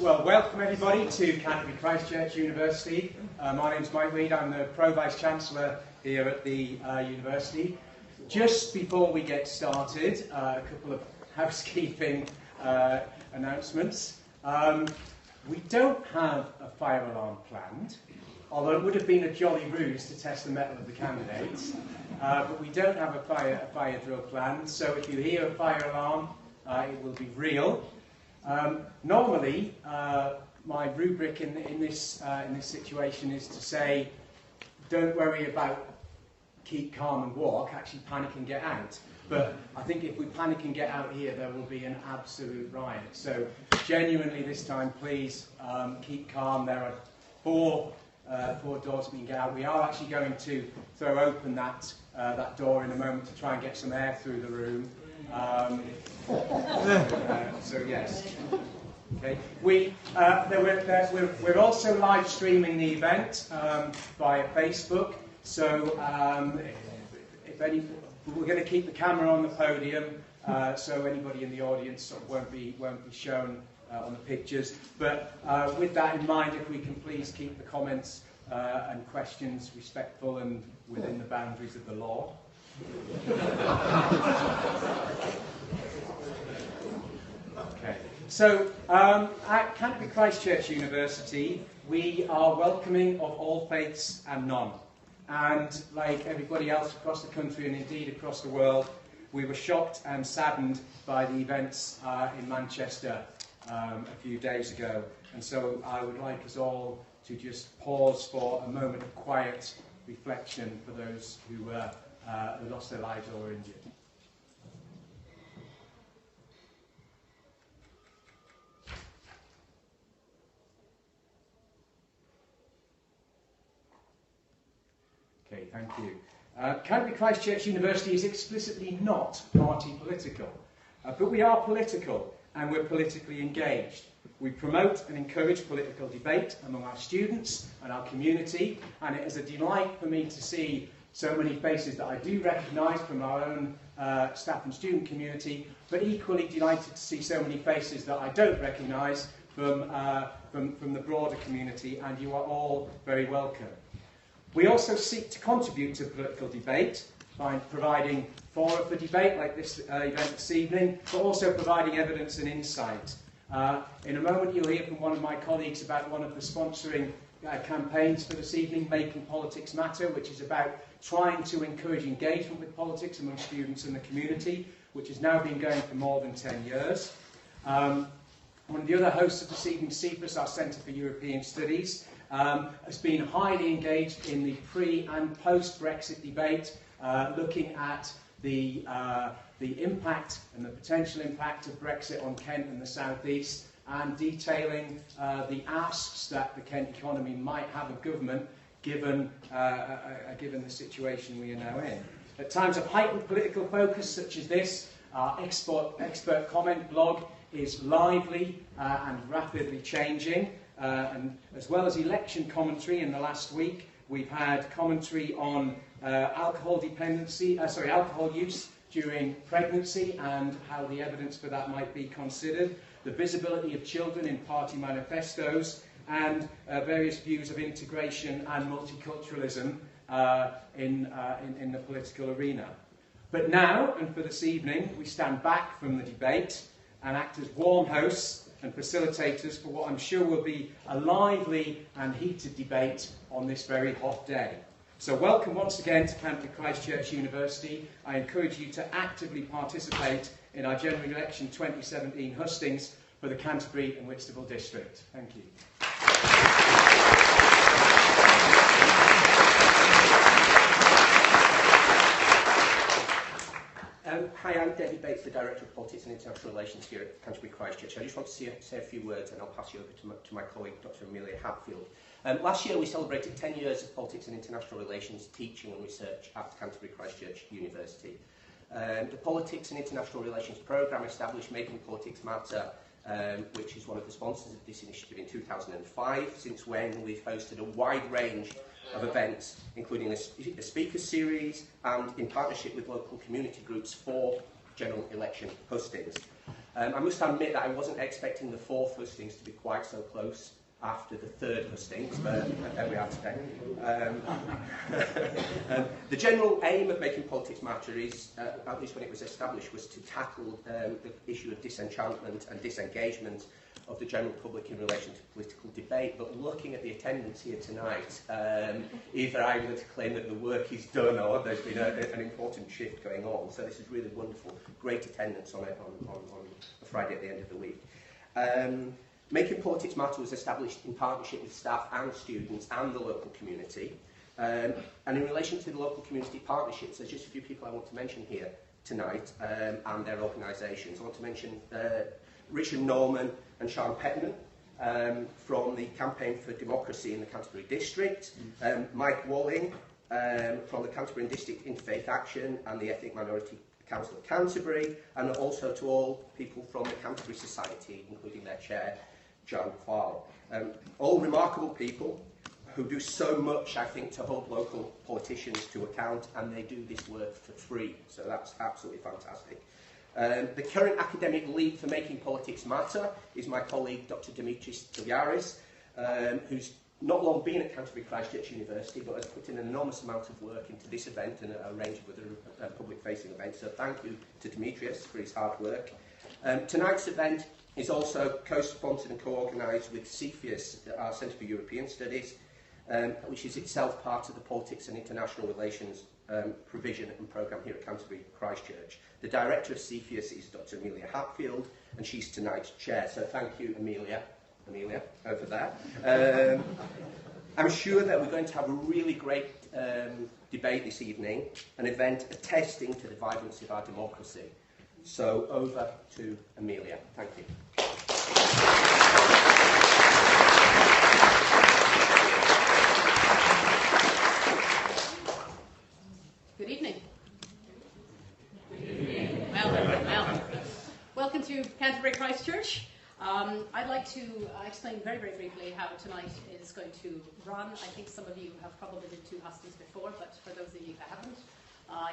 Well, welcome everybody to Canterbury Christ Church University. My name's Mike Reid. I'm the Pro-Vice-Chancellor here at the university. Just before we get started, a couple of housekeeping announcements. We don't have a fire alarm planned, although it would have been a jolly ruse to test the mettle of the candidates. But we don't have a fire drill planned, so if you hear a fire alarm, it will be real. Normally, my rubric in this situation is to say, don't worry about keep calm and walk, actually panic and get out. But I think if we panic and get out here, there will be an absolute riot. So genuinely this time, please keep calm. There are four doors we can get out. We are actually going to throw open that door in a moment to try and get some air through the room. So yes. Okay. We're also live streaming the event via Facebook. So we're going to keep the camera on the podium, so anybody in the audience sort of won't be shown on the pictures. But with that in mind, if we can please keep the comments and questions respectful and within the boundaries of the law. Okay. So at Canterbury Christ Church University, we are welcoming of all faiths and none. And like everybody else across the country and indeed across the world, we were shocked and saddened by the events in Manchester a few days ago. And so I would like us all to just pause for a moment of quiet reflection for those who lost their lives or were injured. Okay, thank you. Canterbury Christ Church University is explicitly not party political, but we are political and we're politically engaged. We promote and encourage political debate among our students and our community, and it is a delight for me to see so many faces that I do recognise from our own staff and student community, but equally delighted to see so many faces that I don't recognise from the broader community, and you are all very welcome. We also seek to contribute to political debate by providing fora for debate like this event this evening, but also providing evidence and insight. In a moment you'll hear from one of my colleagues about one of the sponsoring campaigns for this evening, Making Politics Matter, which is about trying to encourage engagement with politics among students in the community, which has now been going for more than 10 years. One of the other hosts of this evening, CEPUS, our Centre for European Studies, has been highly engaged in the pre- and post-Brexit debate, looking at the impact and the potential impact of Brexit on Kent and the South East, and detailing the asks that the Kent economy might have of government given the situation we are now in. At times of heightened political focus such as this, our expert comment blog is lively and rapidly changing. And as well as election commentary in the last week, we've had commentary on alcohol use during pregnancy and how the evidence for that might be considered, the visibility of children in party manifestos, and various views of integration and multiculturalism in the political arena. But now, and for this evening, we stand back from the debate and act as warm hosts and facilitators for what I'm sure will be a lively and heated debate on this very hot day. So welcome once again to Canterbury Christ Church University. I encourage you to actively participate in our General Election 2017 hustings for the Canterbury and Whitstable district. Thank you. Hi, I'm David Bates, the Director of Politics and International Relations here at Canterbury Christ Church. I just want to say a few words and I'll pass you over to my colleague, Dr. Amelia Hatfield. Last year we celebrated 10 years of politics and international relations teaching and research at Canterbury Christ Church University. The Politics and International Relations programme established Making Politics Matter, which is one of the sponsors of this initiative in 2005, since when we've hosted a wide range of events, including a speaker series and in partnership with local community groups for general election hustings. I must admit that I wasn't expecting the 4th hustings to be quite so close after the 3rd hustings, but there we are today. The general aim of Making Politics Matter is, at least when it was established, was to tackle the issue of disenchantment and disengagement of the general public in relation to political debate. But looking at the attendance here tonight, either I'm going to claim that the work is done or there's been an important shift going on. So this is really wonderful, great attendance on a Friday at the end of the week. Making Politics Matter was established in partnership with staff and students and the local community. And in relation to the local community partnerships, there's just a few people I want to mention here tonight and their organisations. I want to mention Richard Norman and Sean Petman from the Campaign for Democracy in the Canterbury District, Mike Walling from the Canterbury District Interfaith Action and the Ethnic Minority Council of Canterbury, and also to all people from the Canterbury Society, including their chair, John Quall. All remarkable people who do so much, I think, to hold local politicians to account, and they do this work for free, so that's absolutely fantastic. The current academic lead for Making Politics Matter is my colleague, Dr. Dimitris Diliaris, who's not long been at Canterbury Christ Church University, but has put in an enormous amount of work into this event and a range of other public-facing events. So thank you to Demetrius for his hard work. Tonight's event is also co-sponsored and co-organised with CFIUS, our Centre for European Studies, which is itself part of the Politics and International Relations provision and programme here at Canterbury Christ Church. The director of CFIUS is Dr. Amelia Hatfield, and she's tonight's chair. So thank you, Amelia, over there. I'm sure that we're going to have a really great debate this evening, an event attesting to the vibrancy of our democracy. So over to Amelia. Thank you. Good evening. Well. Welcome to Canterbury Christ Church. I'd like to explain very, very briefly how tonight is going to run. I think some of you have probably been to hustings before, but for those of you that haven't,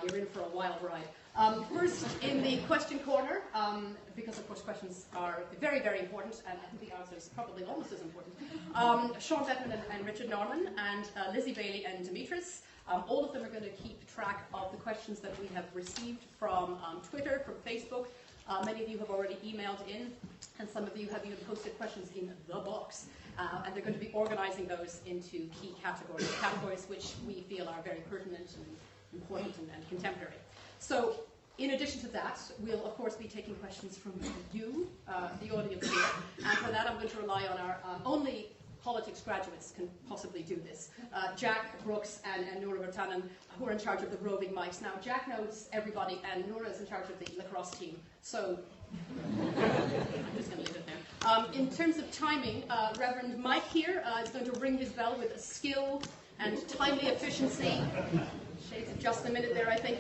you're in for a wild ride. First, in the question corner, because of course questions are very, very important, and I think the answer is probably almost as important, Sean Petman and Richard Norman, and Lizzie Bailey and Demetrius. All of them are going to keep track of the questions that we have received from Twitter, from Facebook. Many of you have already emailed in, and some of you have even posted questions in the box. And they're going to be organising those into key categories which we feel are very pertinent and important and contemporary. So, in addition to that, we'll of course be taking questions from you, the audience here, and for that I'm going to rely on our only politics graduates can possibly do this. Jack Brooks and Noura Bertanen, who are in charge of the roving mics. Now, Jack knows everybody, and Noura is in charge of the lacrosse team. So, I'm just going to leave it there. In terms of timing, Reverend Mike here is going to ring his bell with skill and timely efficiency. Shades of just a minute there, I think.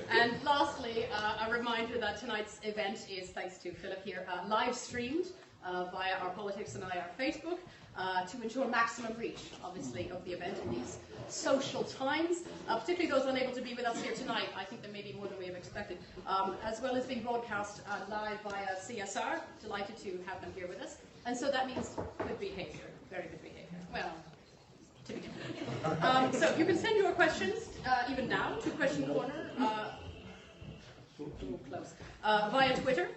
And lastly, a reminder that tonight's event is, thanks to Philip here, live streamed via our Politics and IR Facebook to ensure maximum reach, obviously, of the event in these social times, particularly those unable to be with us here tonight. I think there may be more than we have expected, as well as being broadcast live via CSR. Delighted to have them here with us. And so that means good behavior, very good behavior. Well, to begin with. So you can send your questions, even now, to Question Corner, via Twitter.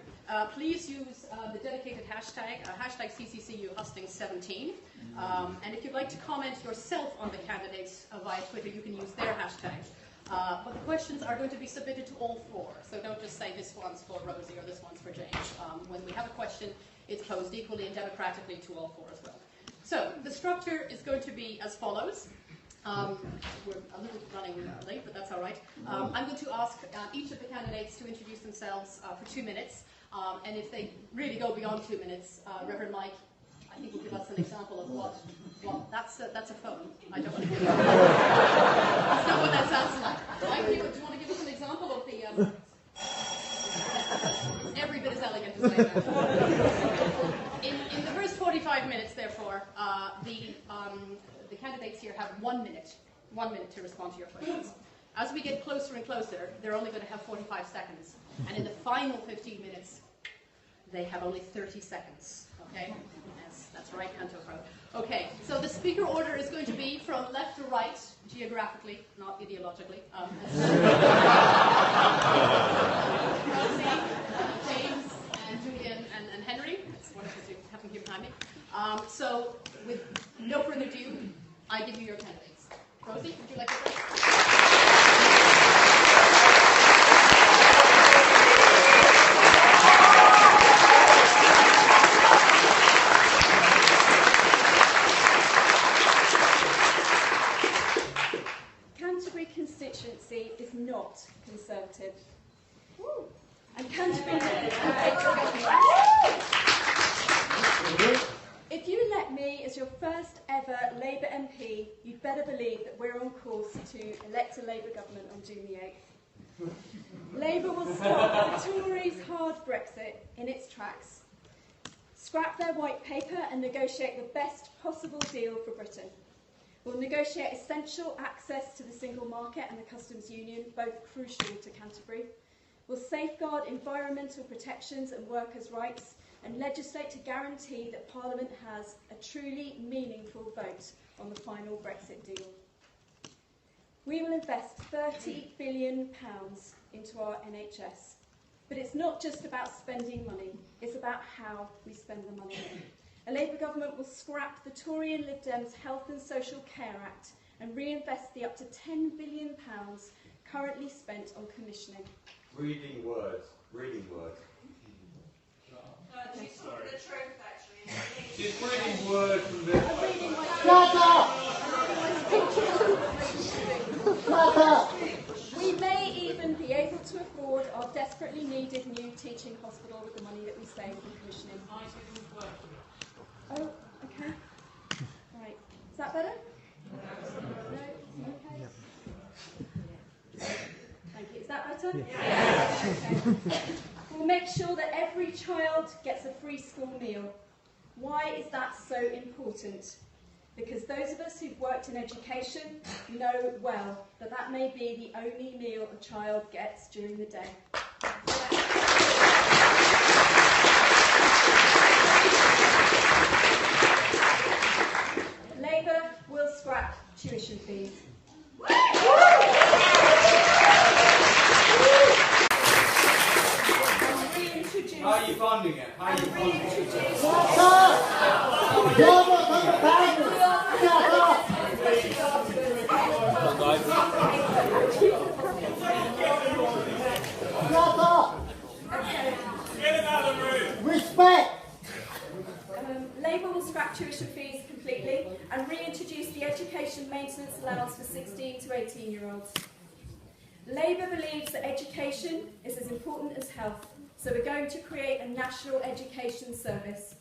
Please use the dedicated hashtag, hashtag CCCU hustings17. And if you'd like to comment yourself on the candidates via Twitter, you can use their hashtag. But the questions are going to be submitted to all four. So don't just say this one's for Rosie or this one's for James. When we have a question, it's posed equally and democratically to all four as well. So the structure is going to be as follows. We're a little running late, but that's all right. I'm going to ask each of the candidates to introduce themselves for 2 minutes. And if they really go beyond 2 minutes, Reverend Mike, I think will give us an example of what that's a phone. I don't want to. That's not what that sounds like. Mike, do you want to give us an example of the? Every bit as elegant as I am. In the first 45 minutes, therefore, the candidates here have 1 minute to respond to your questions. As we get closer and closer, they're only going to have 45 seconds. And in the final 15 minutes, they have only 30 seconds. Okay? Yes, that's right, Canto Pro. Okay, so the speaker order is going to be from left to right, geographically, not ideologically. Rosie, James, and Julian, and Henry. That's wonderful to have them here behind me. So, with no further ado, I give you your candidates. Rosie, would you like to start? Canterbury constituency is not Conservative. And Canterbury... If you elect me as your first ever Labour MP, you'd better believe that we're on course to elect a Labour government on June the 8th. Labour will stop the Tories' hard Brexit in its tracks, scrap their white paper and negotiate the best possible deal for Britain. We'll negotiate essential access to the single market and the customs union, both crucial to Canterbury. We'll safeguard environmental protections and workers' rights and legislate to guarantee that Parliament has a truly meaningful vote on the final Brexit deal. We will invest £30 billion into our NHS. But it's not just about spending money, it's about how we spend the money. A Labour government will scrap the Tory and Lib Dems Health and Social Care Act and reinvest the up to £10 billion currently spent on commissioning. Reading words. Reading words. Okay. She's reading words from this. We may even be able to afford our desperately needed new teaching hospital with the money that we save from commissioning. Oh, okay. Right. Is that better? No? Okay. Thank you. Is that better? Okay. We'll make sure that every child gets a free school meal. Why is that so important? Because those of us who've worked in education know well that that may be the only meal a child gets during the day. Labour will scrap tuition fees. How are you funding it? How are you funding it? Get him out of the room! Respect! Labour will scrap tuition fees completely and reintroduce the education maintenance allowance for 16 to 18-year-olds. Labour believes that education is as important as health, so we're going to create a national education service.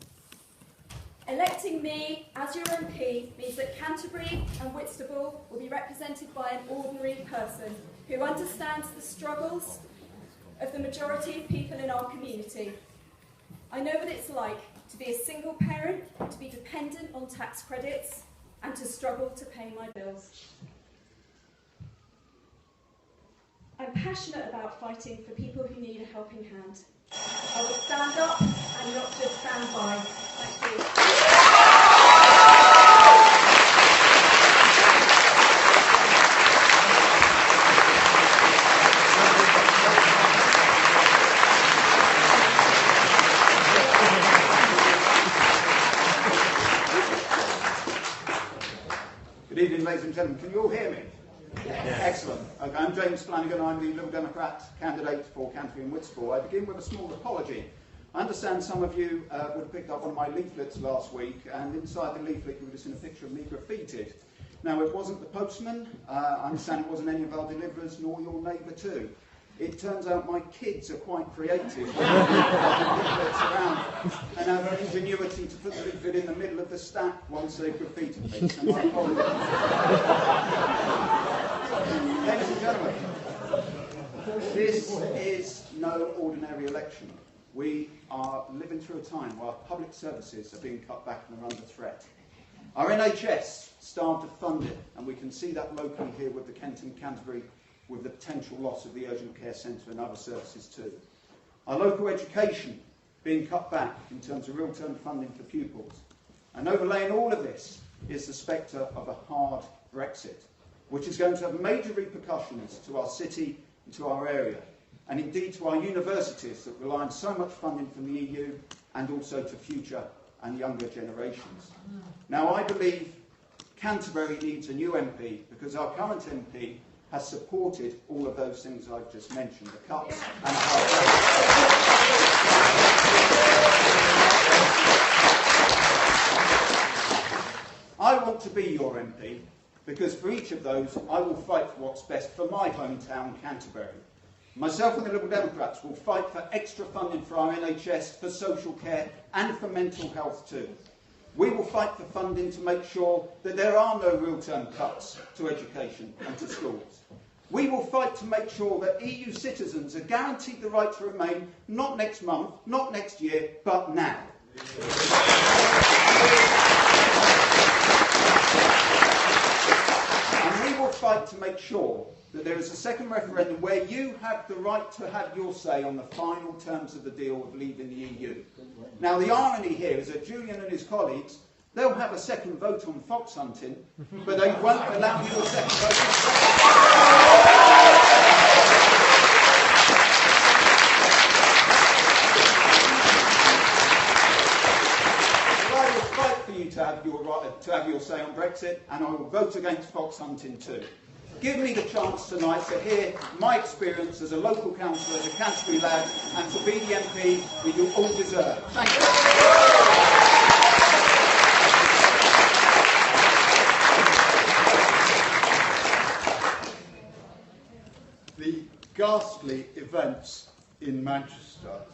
Electing me as your MP means that Canterbury and Whitstable will be represented by an ordinary person who understands the struggles of the majority of people in our community. I know what it's like to be a single parent, to be dependent on tax credits, and to struggle to pay my bills. I'm passionate about fighting for people who need a helping hand. I will stand up and not just stand by. Thank you. Good evening, ladies and gentlemen. Can you all hear me? Yes. Excellent. Okay, I'm James Flanagan. I'm the Liberal Democrat candidate for Canterbury and Whitstable. I begin with a small apology. I understand some of you would have picked up one of my leaflets last week, and inside the leaflet you would have seen a picture of me graffitied. Now, it wasn't the postman. I understand it wasn't any of our deliverers, nor your neighbour too. It turns out my kids are quite creative leaflets around and have an ingenuity to put the leaflet in the middle of the stack once they've graffitied me. So my apologies. Ladies and gentlemen, this is no ordinary election. We are living through a time where public services are being cut back and are under threat. Our NHS starved of funding, and we can see that locally here with the Kent and Canterbury with the potential loss of the urgent care centre and other services too. Our local education being cut back in terms of real-term funding for pupils. And overlaying all of this is the spectre of a hard Brexit, which is going to have major repercussions to our city and to our area, and indeed to our universities that rely on so much funding from the EU and also to future and younger generations. Now, I believe Canterbury needs a new MP because our current MP has supported all of those things I've just mentioned, the cuts and I want to be your MP because for each of those I will fight for what's best for my hometown, Canterbury. Myself and the Liberal Democrats will fight for extra funding for our NHS, for social care and for mental health too. We will fight for funding to make sure that there are no real-term cuts to education and to schools. We will fight to make sure that EU citizens are guaranteed the right to remain not next month, not next year, but now. And we will fight to make sure that there is a second referendum where you have the right to have your say on the final terms of the deal of leaving the EU. Now, the irony here is that Julian and his colleagues, they'll have a second vote on fox hunting, but they won't allow you a second vote on I will fight for you to have your say on Brexit, and I will vote against fox hunting too. Give me the chance tonight to hear my experience as a local councillor, as a Canterbury lad, and to be the MP that you all deserve. Thank you. The ghastly events in Manchester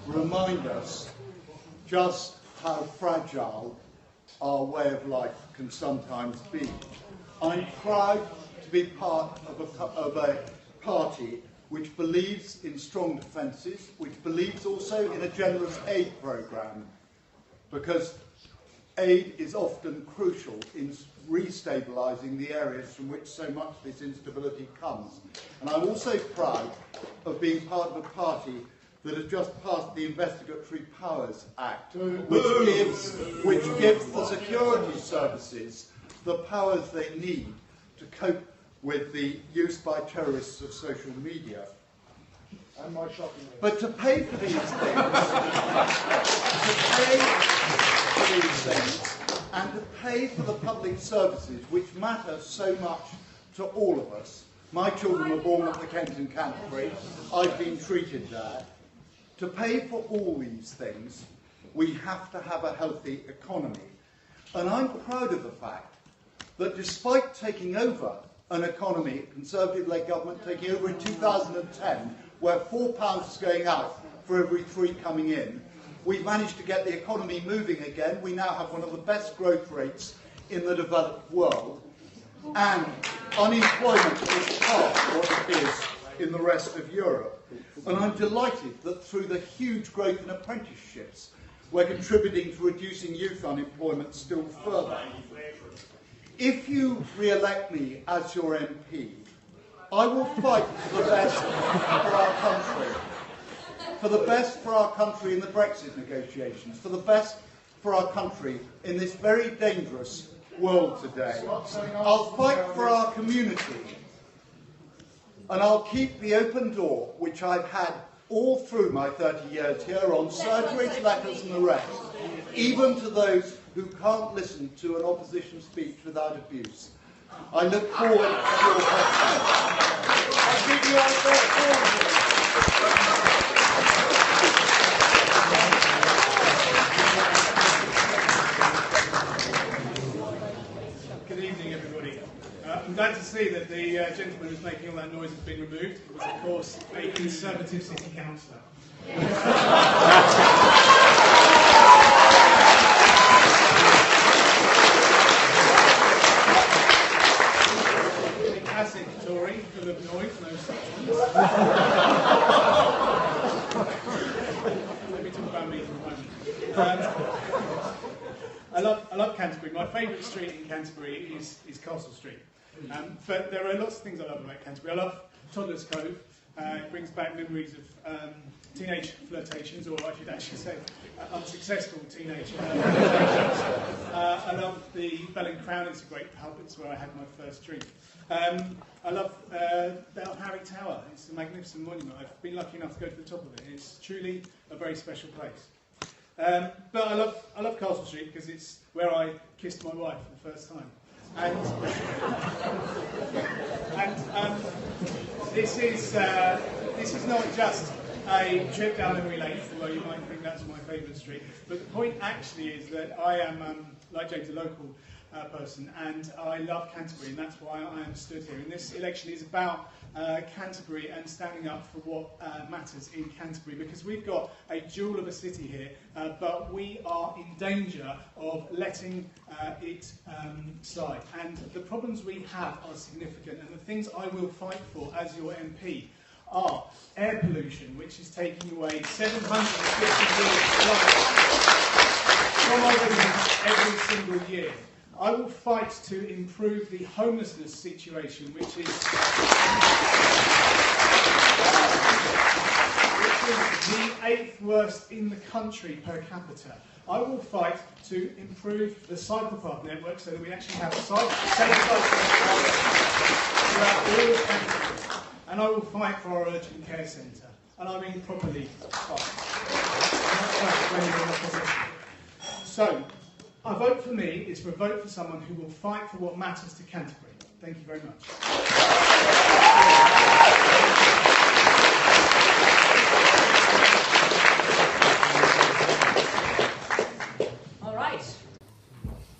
remind us just how fragile our way of life can sometimes be. I'm proud to be part of a party which believes in strong defences, which believes also in a generous aid programme, because aid is often crucial in restabilising the areas from which so much of this instability comes. And I'm also proud of being part of a party that has just passed the Investigatory Powers Act, which gives the security services the powers they need to cope with the use by terrorists of social media. And my shopping list. But to pay for these things, and to pay for the public services which matter so much to all of us. My children were born at the Kent and Canterbury. I've been treated there. To pay for all these things, we have to have a healthy economy. And I'm proud of the fact that despite taking over an economy, Conservative-led government taking over in 2010, where £4 is going out for every 3 coming in, we've managed to get the economy moving again. We now have one of the best growth rates in the developed world, and unemployment is half what it is in the rest of Europe. And I'm delighted that through the huge growth in apprenticeships, we're contributing to reducing youth unemployment still further. If you re-elect me as your MP, I will fight for the best for our country, for the best for our country in the Brexit negotiations, for the best for our country in this very dangerous world today. I'll fight for our community, and I'll keep the open door, which I've had all through my 30 years here on surgeries, letters and the rest, even to those who can't listen to an opposition speech without abuse. I look forward to your questions. I'll give you our Good evening, everybody. I'm glad to see that the gentleman who's making all that noise has been removed. It was, of course, a Conservative city councillor. Classic Tory, full of noise, no substance. Let me talk about me for a moment. I love Canterbury. My favourite street in Canterbury is Castle Street. But there are lots of things I love about Canterbury. I love Toddler's Cove. It brings back memories of teenage flirtations, or I should actually say unsuccessful teenage flirtations. I love the Bell and Crown. It's a great pub. It's where I had my first drink. I love Bell Harry Tower. It's a magnificent monument. I've been lucky enough to go to the top of it. It's truly a very special place. But I love Castle Street because it's where I kissed my wife for the first time. And this is not just a trip down memory lane, although you might think that's my favourite street. But the point actually is that I am, like James, a local person, and I love Canterbury, and that's why I am stood here. And this election is about Canterbury and standing up for what matters in Canterbury, because we've got a jewel of a city here, but we are in danger of letting it slide. And the problems we have are significant, and the things I will fight for as your MP are air pollution, which is taking away 750 years of life from our residents every single year. I will fight to improve the homelessness situation, which is the 8th worst in the country per capita. I will fight to improve the cycle path network so that we actually have safe cycle throughout all of Canterbury. And I will fight for our urgent care centre. And I mean properly fight. So, a vote for me is for a vote for someone who will fight for what matters to Canterbury. Thank you very much. All right.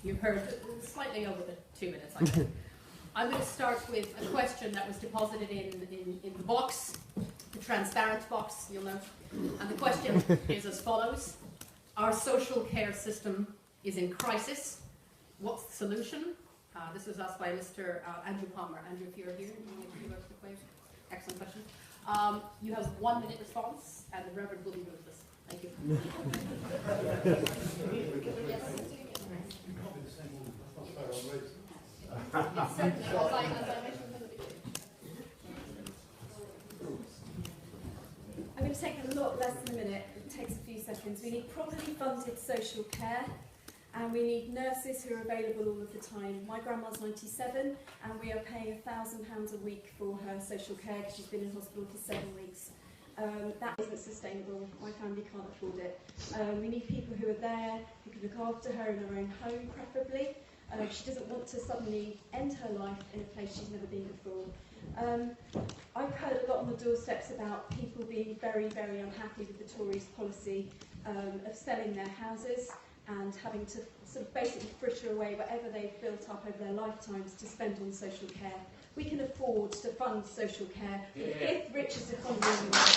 You've heard slightly over the 2 minutes, I think. I'm going to start with a question that was deposited in the box, the transparent box, you'll note. And the question is as follows. Our social care system is in crisis. What's the solution? This was asked by Mr. Andrew Palmer. Andrew, if you're here, you want to excellent question. You have 1 minute response, and the Reverend will be ruthless. Thank you. Yes. I'm going to take a lot less than a minute. It takes a few seconds. We need properly funded social care, and we need nurses who are available all of the time. My grandma's 97, and we are paying £1,000 a week for her social care because she's been in hospital for 7 weeks. That isn't sustainable. My family can't afford it. We need people who are there, who can look after her in her own home, preferably. She doesn't want to suddenly end her life in a place she's never been before. I've heard a lot on the doorsteps about people being very, very unhappy with the Tories' policy of selling their houses and having to sort of basically fritter away whatever they've built up over their lifetimes to spend on social care. We can afford to fund social care. The fifth richest economy in the world.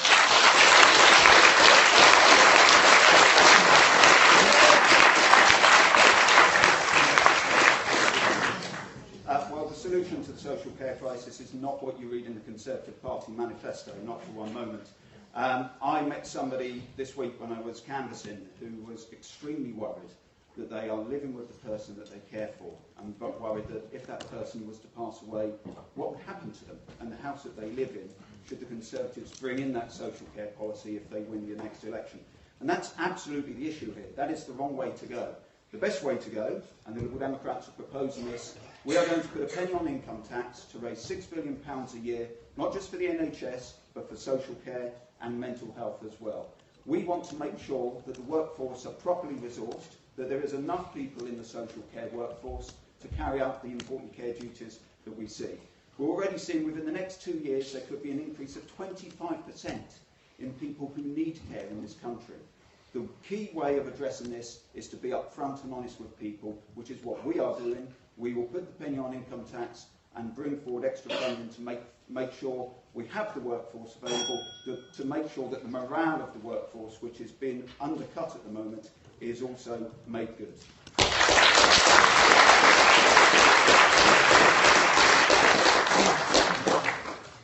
Well, the solution to the social care crisis is not what you read in the Conservative Party manifesto, not for one moment. I met somebody this week when I was canvassing who was extremely worried that they are living with the person that they care for, and worried that if that person was to pass away, what would happen to them and the house that they live in should the Conservatives bring in that social care policy if they win the next election. And that's absolutely the issue here. That is the wrong way to go. The best way to go, and the Liberal Democrats are proposing this, we are going to put a penny on income tax to raise £6 billion a year, not just for the NHS, but for social care and mental health as well. We want to make sure that the workforce are properly resourced, that there is enough people in the social care workforce to carry out the important care duties that we see. We're already seeing within the next 2 years there could be an increase of 25% in people who need care in this country. The key way of addressing this is to be upfront and honest with people, which is what we are doing. We will put the penny on income tax and bring forward extra funding to make sure we have the workforce available, to make sure that the morale of the workforce, which has been undercut at the moment, is also made good.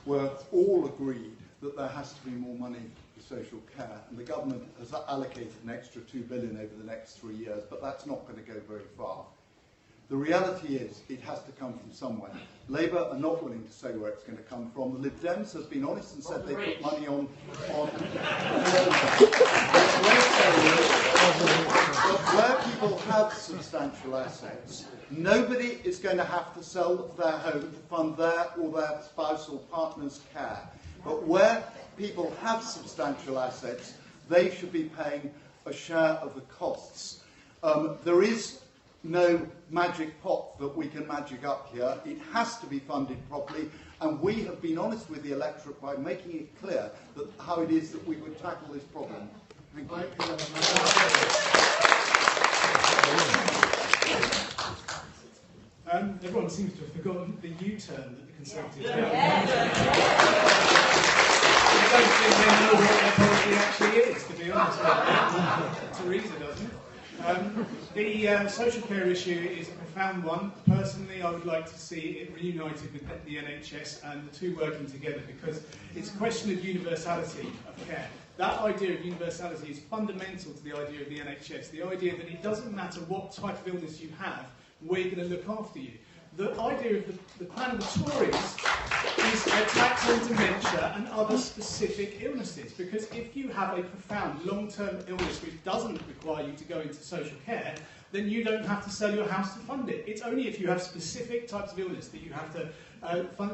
We're all agreed that there has to be more money for social care, and the government has allocated an extra £2 billion over the next 3 years, but that's not going to go very far. The reality is it has to come from somewhere. Labour are not willing to say where it's going to come from. The Lib Dems have been honest and said they put money on where people have substantial assets, nobody is going to have to sell their home to fund their or their spouse or partner's care. But where people have substantial assets, they should be paying a share of the costs. There is no magic pot that we can magic up here. It has to be funded properly, and we have been honest with the electorate by making it clear that how it is that we would tackle this problem. Thank you. Everyone seems to have forgotten the U-turn that the Conservatives did. I don't think they know what their policy actually is, to be honest. Theresa doesn't. The social care issue is a profound one. Personally, I would like to see it reunited with the NHS and the two working together, because it's a question of universality of care. That idea of universality is fundamental to the idea of the NHS, the idea that it doesn't matter what type of illness you have, we're going to look after you. The idea of the plan of the Tories is a tax on dementia and other specific illnesses, because if you have a profound long-term illness which doesn't require you to go into social care, then you don't have to sell your house to fund it. It's only if you have specific types of illness that you have to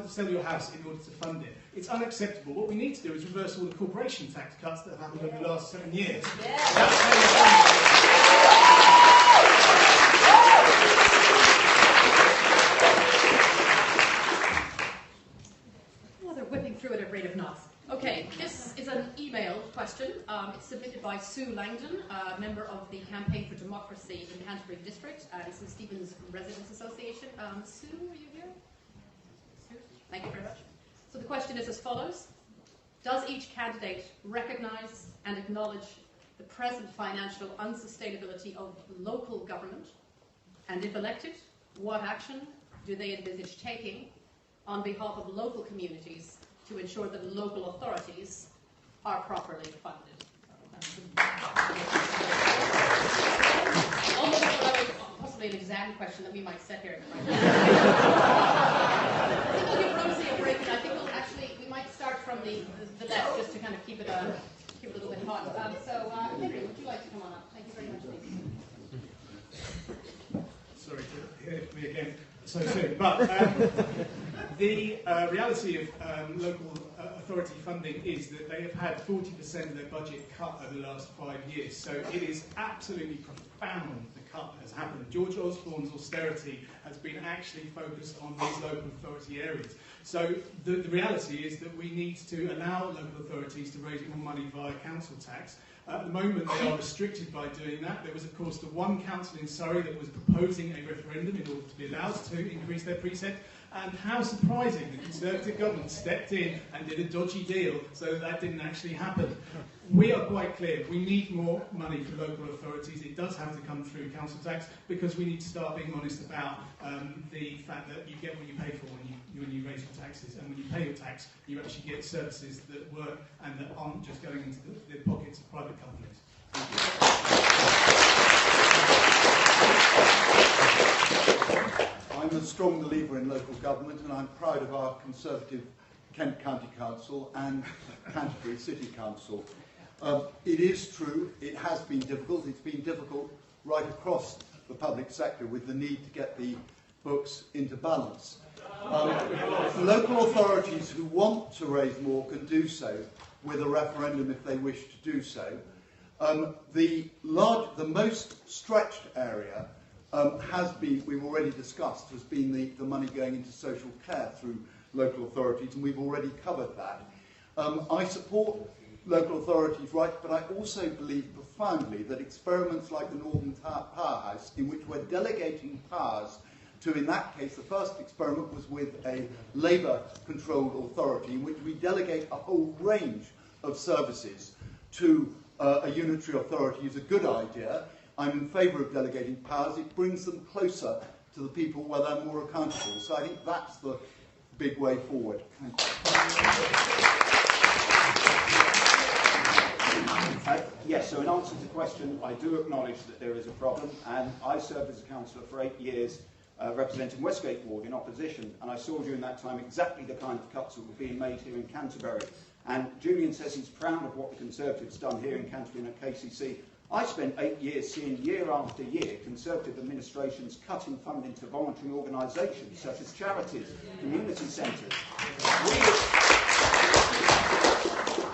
sell your house in order to fund it. It's unacceptable. What we need to do is reverse all the corporation tax cuts that have happened over the last 7 years. Well, they're whipping through at a rate of knots. Okay, this is an email question. It's submitted by Sue Langdon, a member of the Campaign for Democracy in Canterbury District. It's the Stephen's Residents Association. Sue, are you here? Sue? Thank you very much. So the question is as follows. Does each candidate recognise and acknowledge the present financial unsustainability of local government? And if elected, what action do they envisage taking on behalf of local communities to ensure that local authorities are properly funded? Almost possibly an exam question that we might set here. I think we'll give Rosie a break, and I think we might start from the left just to kind of keep it a little bit hot. So, Henry, would you like to come on up? Thank you very much, please. Sorry to hear me again so soon, but the reality of local authority funding is that they have had 40% of their budget cut over the last 5 years. So it is absolutely profound the cut has happened. George Osborne's austerity has been actually focused on these local authority areas. So the reality is that we need to allow local authorities to raise more money via council tax. At the moment, they are restricted by doing that. There was, of course, the one council in Surrey that was proposing a referendum in order to be allowed to increase their precept. And how surprising, the Conservative government stepped in and did a dodgy deal so that didn't actually happen. We are quite clear. We need more money for local authorities. It does have to come through council tax, because we need to start being honest about the fact that you get what you pay for when you raise your taxes. And when you pay your tax, you actually get services that work and that aren't just going into the pockets of private companies. I'm a strong believer in local government, and I'm proud of our Conservative Kent County Council and Canterbury City Council. It is true, it has been difficult. It's been difficult right across the public sector with the need to get the books into balance. Local authorities who want to raise more can do so with a referendum if they wish to do so. The most stretched area has been, we've already discussed, has been the money going into social care through local authorities, and we've already covered that. I support local authorities' rights, but I also believe profoundly that experiments like the Northern Powerhouse, in which we're delegating powers to, in that case, the first experiment was with a Labour-controlled authority, in which we delegate a whole range of services to a unitary authority, is a good idea. I'm in favour of delegating powers. It brings them closer to the people where they're more accountable. So I think that's the big way forward. Thank you. Yes, so in answer to the question, I do acknowledge that there is a problem, and I served as a councillor for 8 years representing Westgate Ward in opposition, and I saw during that time exactly the kind of cuts that were being made here in Canterbury. And Julian says he's proud of what the Conservatives done here in Canterbury and at KCC. I spent 8 years seeing year after year Conservative administrations cutting funding to voluntary organisations such as charities, community centres.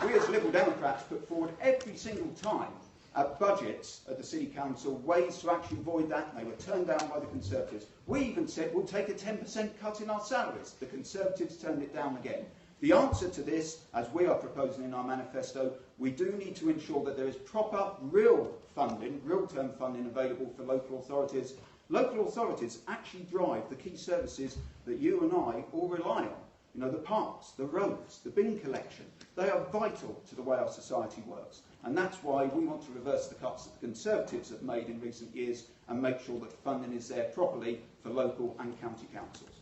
We as Liberal Democrats put forward every single time at budgets at the City Council ways to actually avoid that, and they were turned down by the Conservatives. We even said we'll take a 10% cut in our salaries. The Conservatives turned it down again. The answer to this, as we are proposing in our manifesto, we do need to ensure that there is proper, real funding, real-term funding available for local authorities. Local authorities actually drive the key services that you and I all rely on. You know, the parks, the roads, the bin collection. They are vital to the way our society works. And that's why we want to reverse the cuts that the Conservatives have made in recent years and make sure that funding is there properly for local and county councils.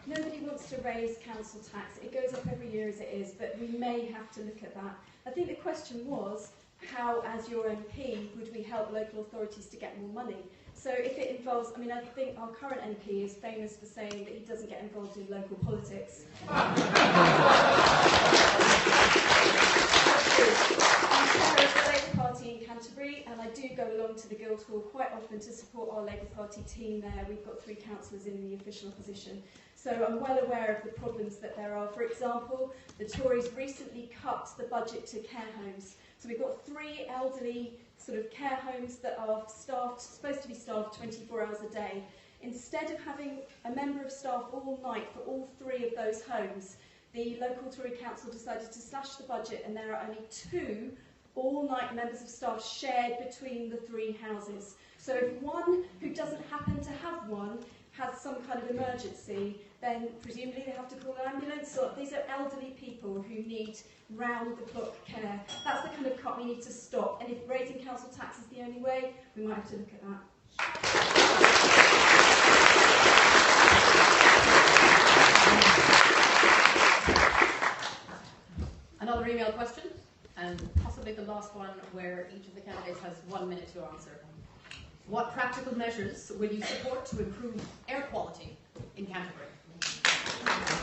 Nobody wants to raise council tax. It goes up every year as it is, but we may have to look at that. I think the question was, how, as your MP, would we help local authorities to get more money? So if it involves, I mean, I think our current MP is famous for saying that he doesn't get involved in local politics. I'm chair of the Labour Party in Canterbury, and I do go along to the Guildhall quite often to support our Labour Party team there. We've got 3 councillors in the official opposition. So I'm well aware of the problems that there are. For example, the Tories recently cut the budget to care homes. So we've got 3 elderly sort of care homes that are staffed, supposed to be staffed 24 hours a day. Instead of having a member of staff all night for all 3 of those homes, the local Tory council decided to slash the budget, and there are only 2 all-night members of staff shared between the 3 houses. So if one who doesn't happen to have one has some kind of emergency, then presumably they have to call an ambulance. So these are elderly people who need round-the-clock care. That's the kind of cut we need to stop. And if raising council tax is the only way, we might have to look at that. Another email question, and possibly the last one where each of the candidates has 1 minute to answer. What practical measures will you support to improve air quality in Canterbury?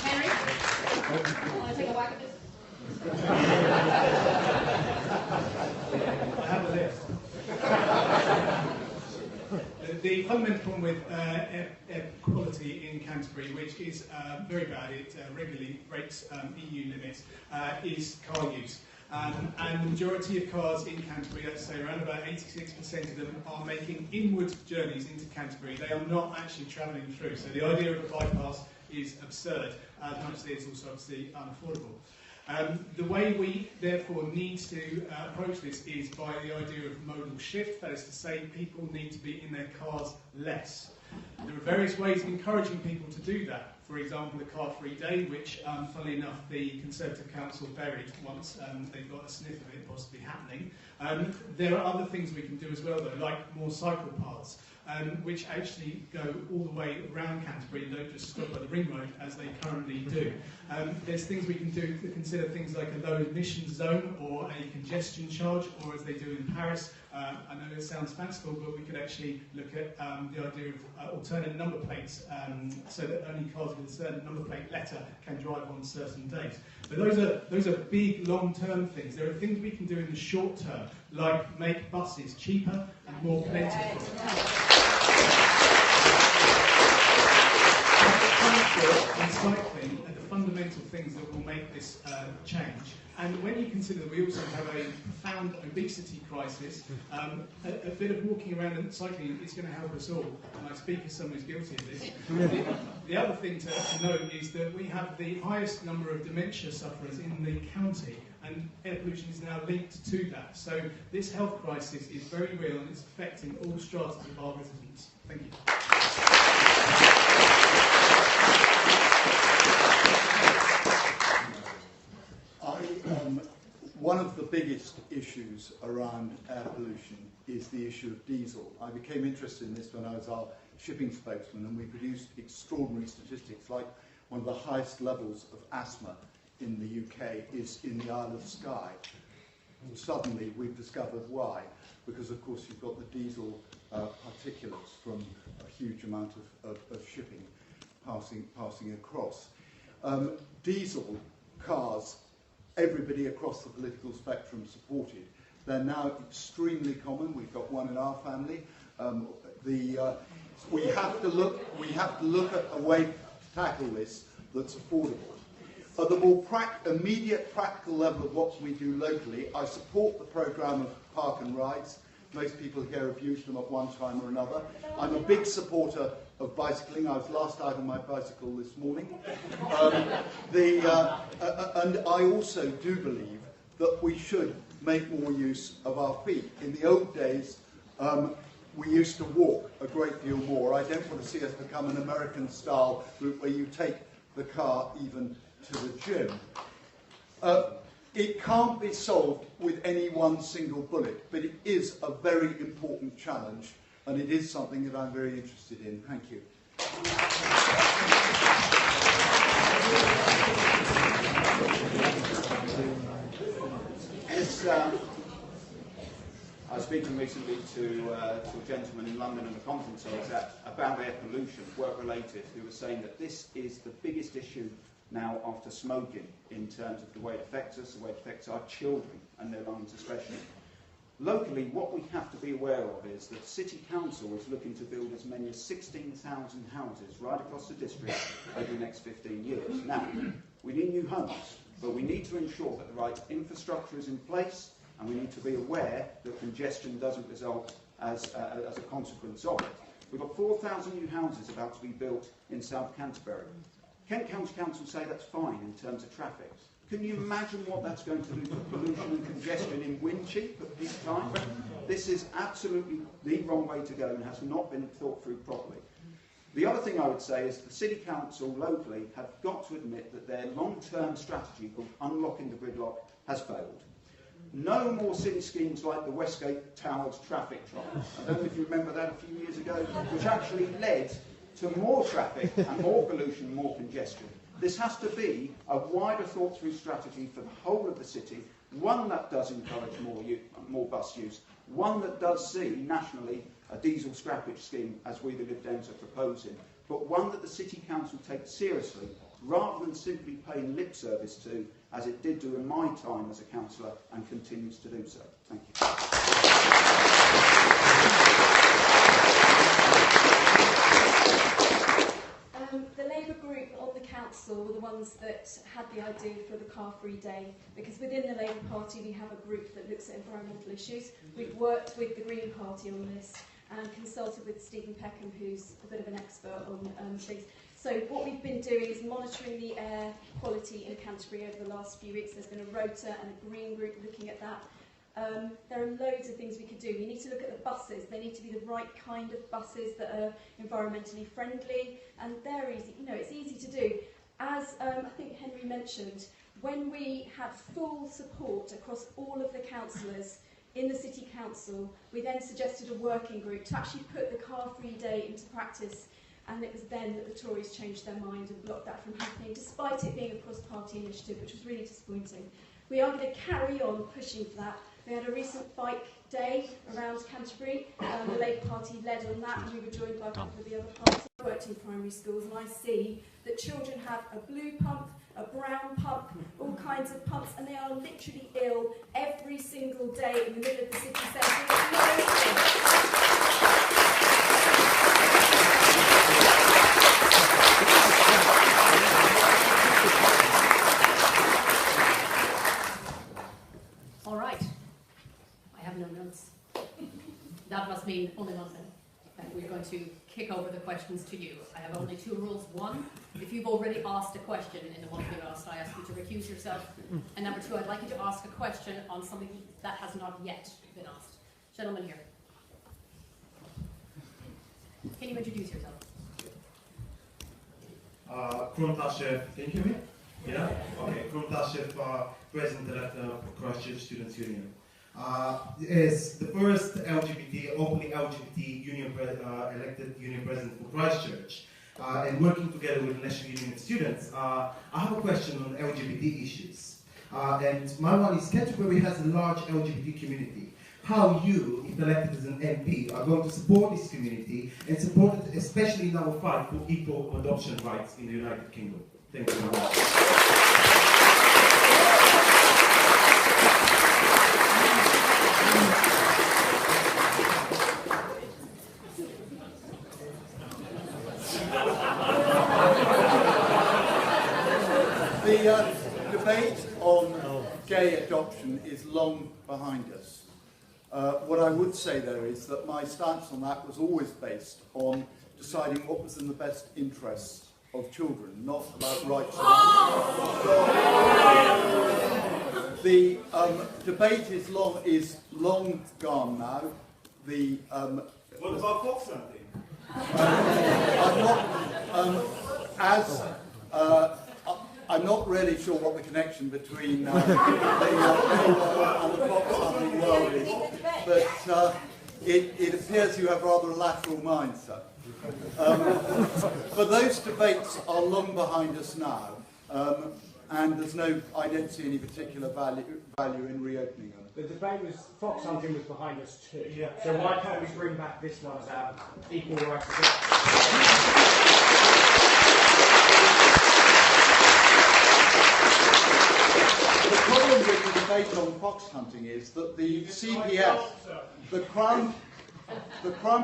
Henry, you want to take a whack at this? I have a list. The fundamental problem with air quality in Canterbury, which is very bad, it regularly breaks EU limits, is car use. And the majority of cars in Canterbury, let's say around about 86% of them, are making inward journeys into Canterbury. They are not actually travelling through. So the idea of a bypass is absurd, as much as it is also obviously unaffordable. The way we therefore need to approach this is by the idea of modal shift. That is to say, people need to be in their cars less. There are various ways of encouraging people to do that. For example, the car-free day, which, funnily enough, the Conservative Council buried once they got a sniff of it possibly happening. There are other things we can do as well, though, like more cycle paths, which actually go all the way around Canterbury and don't just stop at the ring road as they currently do. There's things we can do to consider things like a low emission zone or a congestion charge, or as they do in Paris. I know it sounds fanciful, but we could actually look at the idea of alternate number plates so that only cars with a certain number plate letter can drive on certain days. But those are big long-term things. There are things we can do in the short term, like make buses cheaper and more plentiful. Transport and cycling are the fundamental things that will make this change. And when you consider that we also have a profound obesity crisis, a bit of walking around and cycling is going to help us all. And I speak as someone who's guilty of this. The other thing to note is that we have the highest number of dementia sufferers in the county, and air pollution is now linked to that. So this health crisis is very real and it's affecting all stratas of our residents. Thank you. One of the biggest issues around air pollution is the issue of diesel. I became interested in this when I was our shipping spokesman, and we produced extraordinary statistics, like one of the highest levels of asthma in the UK is in the Isle of Skye. suddenly we've discovered why. Because, of course, you've got the diesel particulates from a huge amount of shipping passing across. Diesel cars, everybody across the political spectrum supported. They're now extremely common. We've got one in our family. We have to look at a way to tackle this that's affordable. At the more immediate practical level of what we do locally, I support the programme of park and rides. Most people here have used them at one time or another. I'm a big supporter of bicycling. I was last out on my bicycle this morning. And I also do believe that we should make more use of our feet. In the old days, we used to walk a great deal more. I don't want to see us become an American style route where you take the car even to the gym. It can't be solved with any one single bullet, but it is a very important challenge, and it is something that I'm very interested in. Thank you. I was speaking recently to a gentleman in London at a conference I was at about air pollution, work-related, who was saying that this is the biggest issue now after smoking in terms of the way it affects us, the way it affects our children and their lungs especially. Locally, what we have to be aware of is that the City Council is looking to build as many as 16,000 houses right across the district over the next 15 years. Now, we need new homes, but we need to ensure that the right infrastructure is in place, and we need to be aware that congestion doesn't result as a consequence of it. We've got 4,000 new houses about to be built in South Canterbury. Kent County Council say that's fine in terms of traffic. Can you imagine what that's going to do to pollution and congestion in Wincheap at peak time? This is absolutely the wrong way to go and has not been thought through properly. The other thing I would say is the City Council locally have got to admit that their long-term strategy called Unlocking the Gridlock has failed. No more city schemes like the Westgate Towers traffic trial. I don't know if you remember that a few years ago, which actually led to more traffic and more pollution and more congestion. This has to be a wider thought-through strategy for the whole of the city, one that does encourage more bus use, one that does see nationally a diesel scrappage scheme, as we the Lib Dems are proposing, but one that the City Council takes seriously, rather than simply paying lip service to, as it did do in my time as a councillor and continues to do so. Thank you. The Labour group on the council were the ones that had the idea for the car-free day, because within the Labour Party we have a group that looks at environmental issues. We've worked with the Green Party on this and consulted with Stephen Peckham, who's a bit of an expert on things. So what we've been doing is monitoring the air quality in Canterbury over the last few weeks. There's been a rota and a green group looking at that. There are loads of things we could do. We need to look at the buses. They need to be the right kind of buses that are environmentally friendly, and they're easy. You know, it's easy to do. As I think Henry mentioned, when we had full support across all of the councillors in the City Council, we then suggested a working group to actually put the car-free day into practice, and it was then that the Tories changed their mind and blocked that from happening, despite it being a cross-party initiative, which was really disappointing. We are going to carry on pushing for that. We had a recent bike day around Canterbury. The Labour Party led on that, and we were joined by a couple of the other parties. I worked in primary schools, and I see that children have a blue pump, a brown pump, all kinds of pumps, and they are literally ill every single day in the middle of the city centre. All right. I have no notes. That must mean only one thing. And we're going to kick over the questions to you. I have only two rules. One, if you've already asked a question in the one you've asked, I ask you to recuse yourself. And number two, I'd like you to ask a question on something that has not yet been asked. Gentlemen here. Can you introduce yourself? Kron Tashev, can you hear me? Yeah? Okay, Kron Tashev, President-elect of Christ Church Students Union. Is the first openly LGBT union elected union president for Christ Church, and working together with the National Union of Students, I have a question on LGBT issues. And my one is Canterbury has a large LGBT community. How you, if elected as an MP, are going to support this community and support it, especially in our fight for equal adoption rights in the United Kingdom. Thank you very much. The debate on gay adoption is long behind us. What I would say, though, is that my stance on that was always based on deciding what was in the best interests of children, not about rights. The debate is long gone now. What about Fox hunting? I'm not really sure what the connection between the and the fox hunting world is, but it appears you have rather a lateral mind, sir. But those debates are long behind us now, and I don't see any particular value in reopening them. The debate was, fox hunting was behind us too. Yeah. So why can't we bring back this one about equal rights? The problem with the debate on fox hunting is that the CPS, the Crown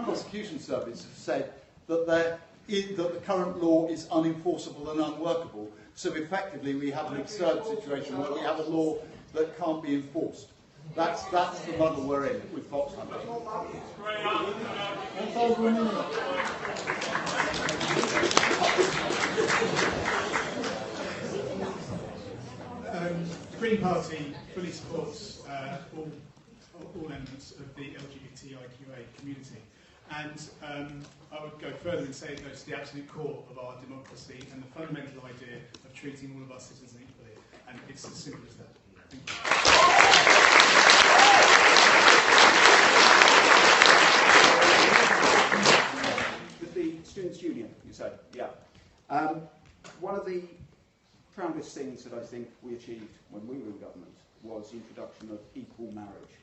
Prosecution Service, have said that that the current law is unenforceable and unworkable. So effectively, we have an absurd situation where we have a law that can't be enforced. That's the muddle we're in with fox hunting. The Green Party fully supports all elements of the LGBTIQA community, and I would go further and say it goes to the absolute core of our democracy and the fundamental idea of treating all of our citizens equally, and it's as simple as that. Thank you. With the Students' Union, you say? Yeah. One of the proudest things that I think we achieved when we were in government was the introduction of equal marriage.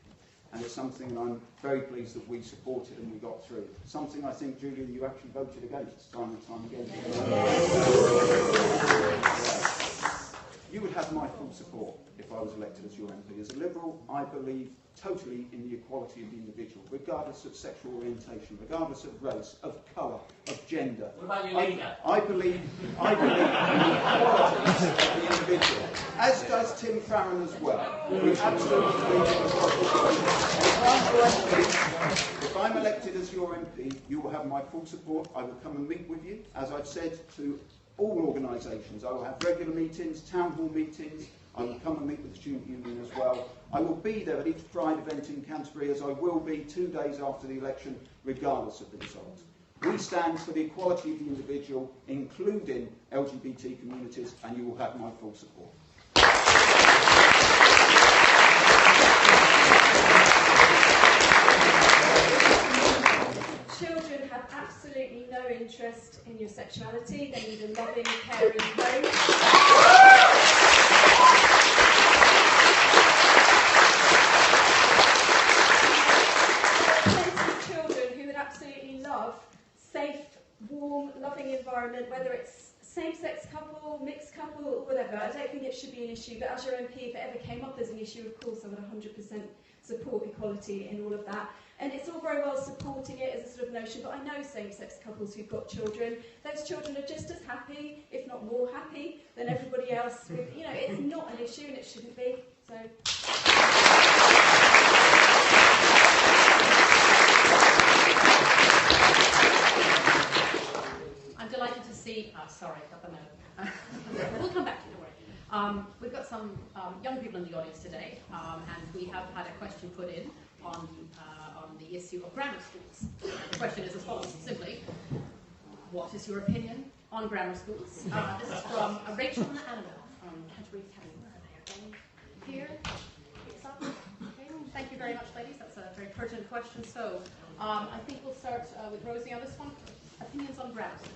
And it's something that I'm very pleased that we supported and we got through. Something I think, Julian, you actually voted against time and time again. You would have my full support if I was elected as your MP. As a Liberal, I believe totally in the equality of the individual, regardless of sexual orientation, regardless of race, of colour, of gender. What about your leader? I believe in the equality of the individual, as does Tim Farron as well. We absolutely believe in equality. If I'm elected as your MP, you will have my full support. I will come and meet with you, as I've said to all organisations. I will have regular meetings, town hall meetings. I will come and meet with the Student Union as well. I will be there at each Pride event in Canterbury, as I will be 2 days after the election, regardless of the result. We stand for the equality of the individual, including LGBT communities, and you will have my full support. Children have absolutely no interest in your sexuality. They need a loving, caring home. Safe, warm, loving environment, whether it's same-sex couple, mixed couple, or whatever. I don't think it should be an issue, but as your MP, if it ever came up as an issue, of course I would 100% support equality in all of that. And it's all very well supporting it as a sort of notion, but I know same-sex couples who've got children. Those children are just as happy, if not more happy, than everybody else. You know, it's not an issue and it shouldn't be. So. I'm delighted to see, sorry, got the note. We'll come back to it, don't worry. We've got some young people in the audience today, and we have had a question put in on the issue of grammar schools. The question is as follows, simply, what is your opinion on grammar schools? This is from Rachel and Annabelle from Canterbury Academy. Here, okay. Thank you very much, ladies. That's a very pertinent question. So I think we'll start with Rosie on this one. Opinions on grammar schools.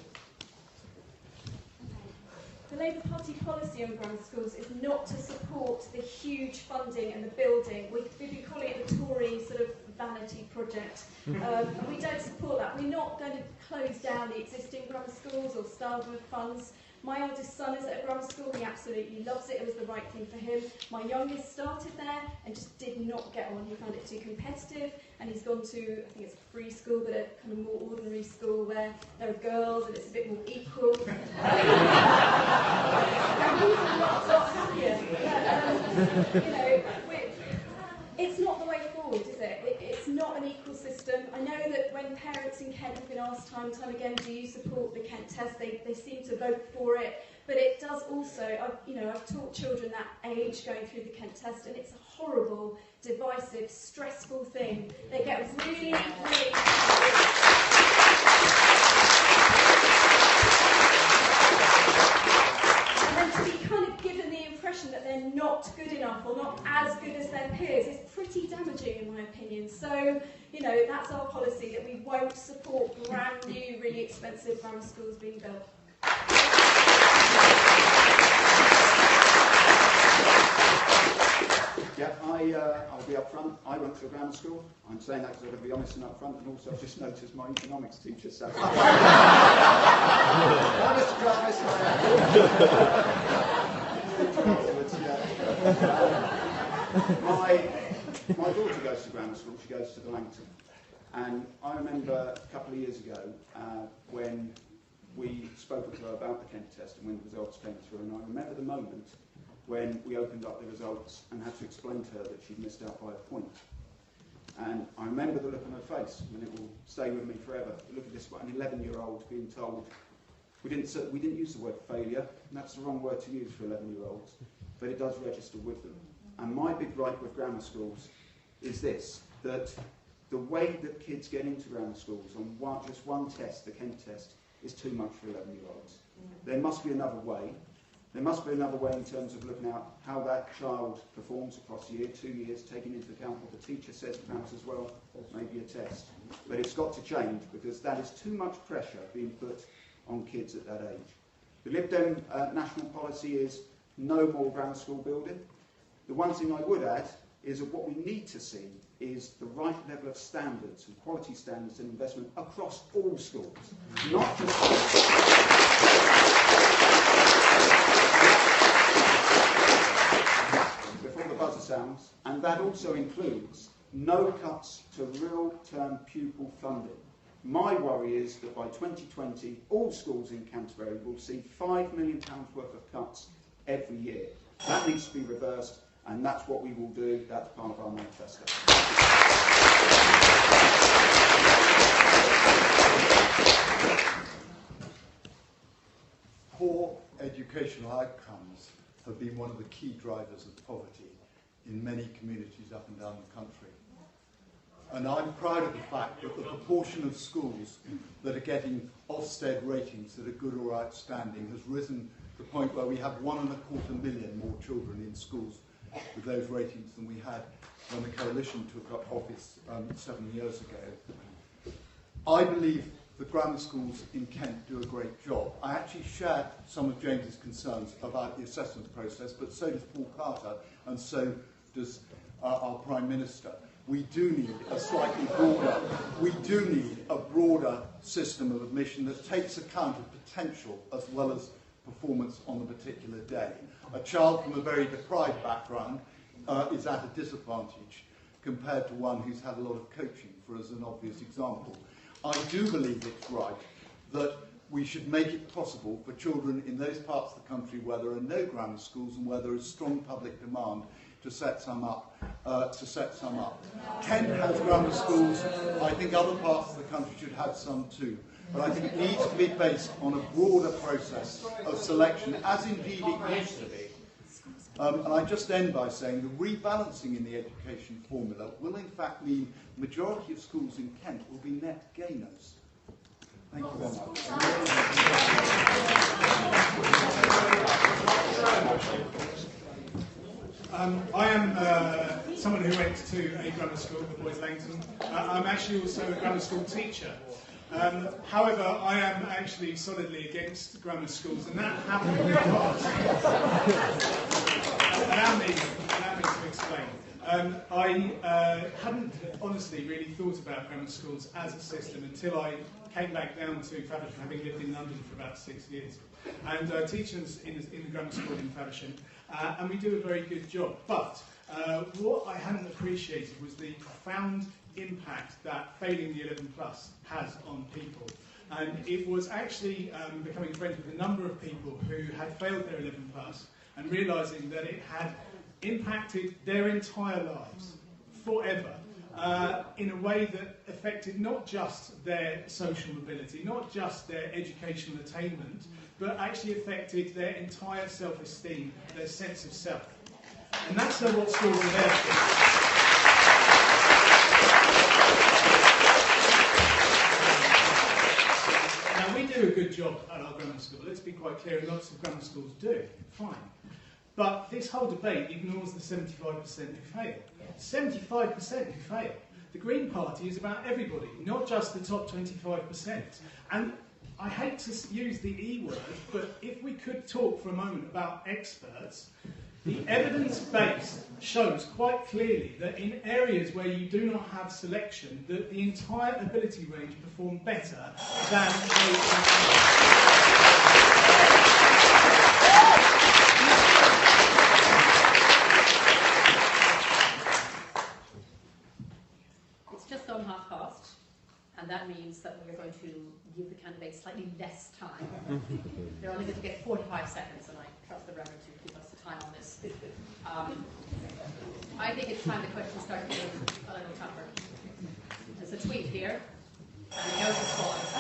The Labour Party policy on grammar schools is not to support the huge funding and the building. We've been calling it the Tory sort of vanity project. And we don't support that. We're not going to close down the existing grammar schools or starve them of funds. My eldest son is at a grammar school, he absolutely loves it, it was the right thing for him. My youngest started there and just did not get on, he found it too competitive, and he's gone to, I think it's a free school, but a kind of more ordinary school where there are girls and it's a bit more equal. And he's a lot happier. But, you know, it's not the way forward, is it? It's not an equal system. I know that when parents in Kent have been asked time and time again, do you support the Kent test, they seem to vote for it. But it does also, I've taught children that age going through the Kent test, and it's a horrible, divisive, stressful thing. They get really, really... to be kind of given the impression that they're not good enough or not as good as their peers is pretty damaging in my opinion. So, you know, that's our policy, that we won't support brand new, really expensive grammar schools being built. Yeah, I'll be up front. I went to a grammar school. I'm saying that because I've got to be honest and up front, and also I've just noticed my economics teacher sat there. Honest, my daughter goes to grammar school. She goes to Langton. And I remember a couple of years ago when we spoke to her about the Kent test and when the results came through, and I remember the moment when we opened up the results and had to explain to her that she'd missed out by a point. And I remember the look on her face, and it will stay with me forever. Look at this, an 11-year-old being told, we didn't use the word failure, and that's the wrong word to use for 11-year-olds, but it does register with them. And my big gripe with grammar schools is this, that the way that kids get into grammar schools on just one test, the Kent test, is too much for 11-year-olds. There must be another way. There must be another way in terms of looking at how that child performs across a year, 2 years, taking into account what the teacher says perhaps as well, maybe a test. But it's got to change because that is too much pressure being put on kids at that age. The Lib Dem national policy is no more grammar school building. The one thing I would add is that what we need to see is the right level of standards and quality standards and investment across all schools, not just before the buzzer sounds, and that also includes no cuts to real-term pupil funding. My worry is that by 2020, all schools in Canterbury will see £5 million worth of cuts every year. That needs to be reversed, and that's what we will do. That's part of our manifesto. Poor educational outcomes have been one of the key drivers of poverty in many communities up and down the country. And I'm proud of the fact that the proportion of schools that are getting Ofsted ratings that are good or outstanding has risen to the point where we have 1.25 million more children in schools with those ratings than we had when the coalition took up office 7 years ago. I believe the grammar schools in Kent do a great job. I actually shared some of James's concerns about the assessment process, but so does Paul Carter, and so does our Prime Minister. We do need a broader system of admission that takes account of potential as well as performance on the particular day. A child from a very deprived background is at a disadvantage compared to one who's had a lot of coaching, for as an obvious example. I do believe it's right that we should make it possible for children in those parts of the country where there are no grammar schools and where there is strong public demand to set some up. Kent has grammar schools. I think other parts of the country should have some too. But I think it needs to be based on a broader process of selection, as indeed it used to be. And I just end by saying the rebalancing in the education formula will in fact mean the majority of schools in Kent will be net gainers. Thank you very much. I am someone who went to a grammar school, the Boys Langton. I'm actually also a grammar school teacher. However, I am actually solidly against grammar schools, and that happened because... Allow me to explain. I hadn't honestly really thought about grammar schools as a system until I came back down to Faversham, having lived in London for about 6 years. And I teach in the grammar school in Faversham, and we do a very good job. But what I hadn't appreciated was the profound impact that failing the 11 plus has on people. And it was actually becoming friends with a number of people who had failed their 11 plus and realising that it had impacted their entire lives forever in a way that affected not just their social mobility, not just their educational attainment, but actually affected their entire self-esteem, their sense of self. And that's what schools are there for. Now, we do a good job at our grammar school. Let's be quite clear, lots of grammar schools do. Fine. But this whole debate ignores the 75% who fail. 75% who fail. The Green Party is about everybody, not just the top 25%. And I hate to use the E word, but if we could talk for a moment about experts, the evidence base shows quite clearly that in areas where you do not have selection, that the entire ability range perform better than It's just on past, and that means that we're going to give the candidates slightly less time. They're only going to get 45 seconds, and I trust the Reverend to give us the time on this. I think it's time the questions start getting a little tougher. There's a tweet here, and it goes as follows.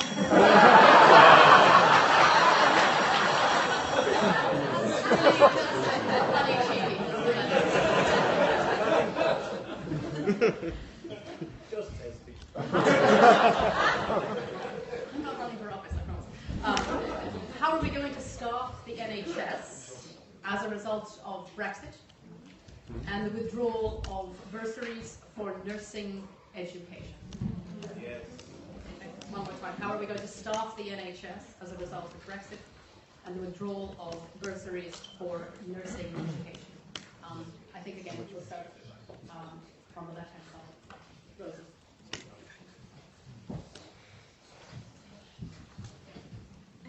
Just tasty. I'm not running for office, I promise. How are we going to staff the NHS as a result of Brexit and the withdrawal of bursaries for nursing education? Yes. Okay, one more time. How are we going to staff the NHS as a result of Brexit and the withdrawal of bursaries for nursing education? I think again we'll start from the left-hand side. Rosie.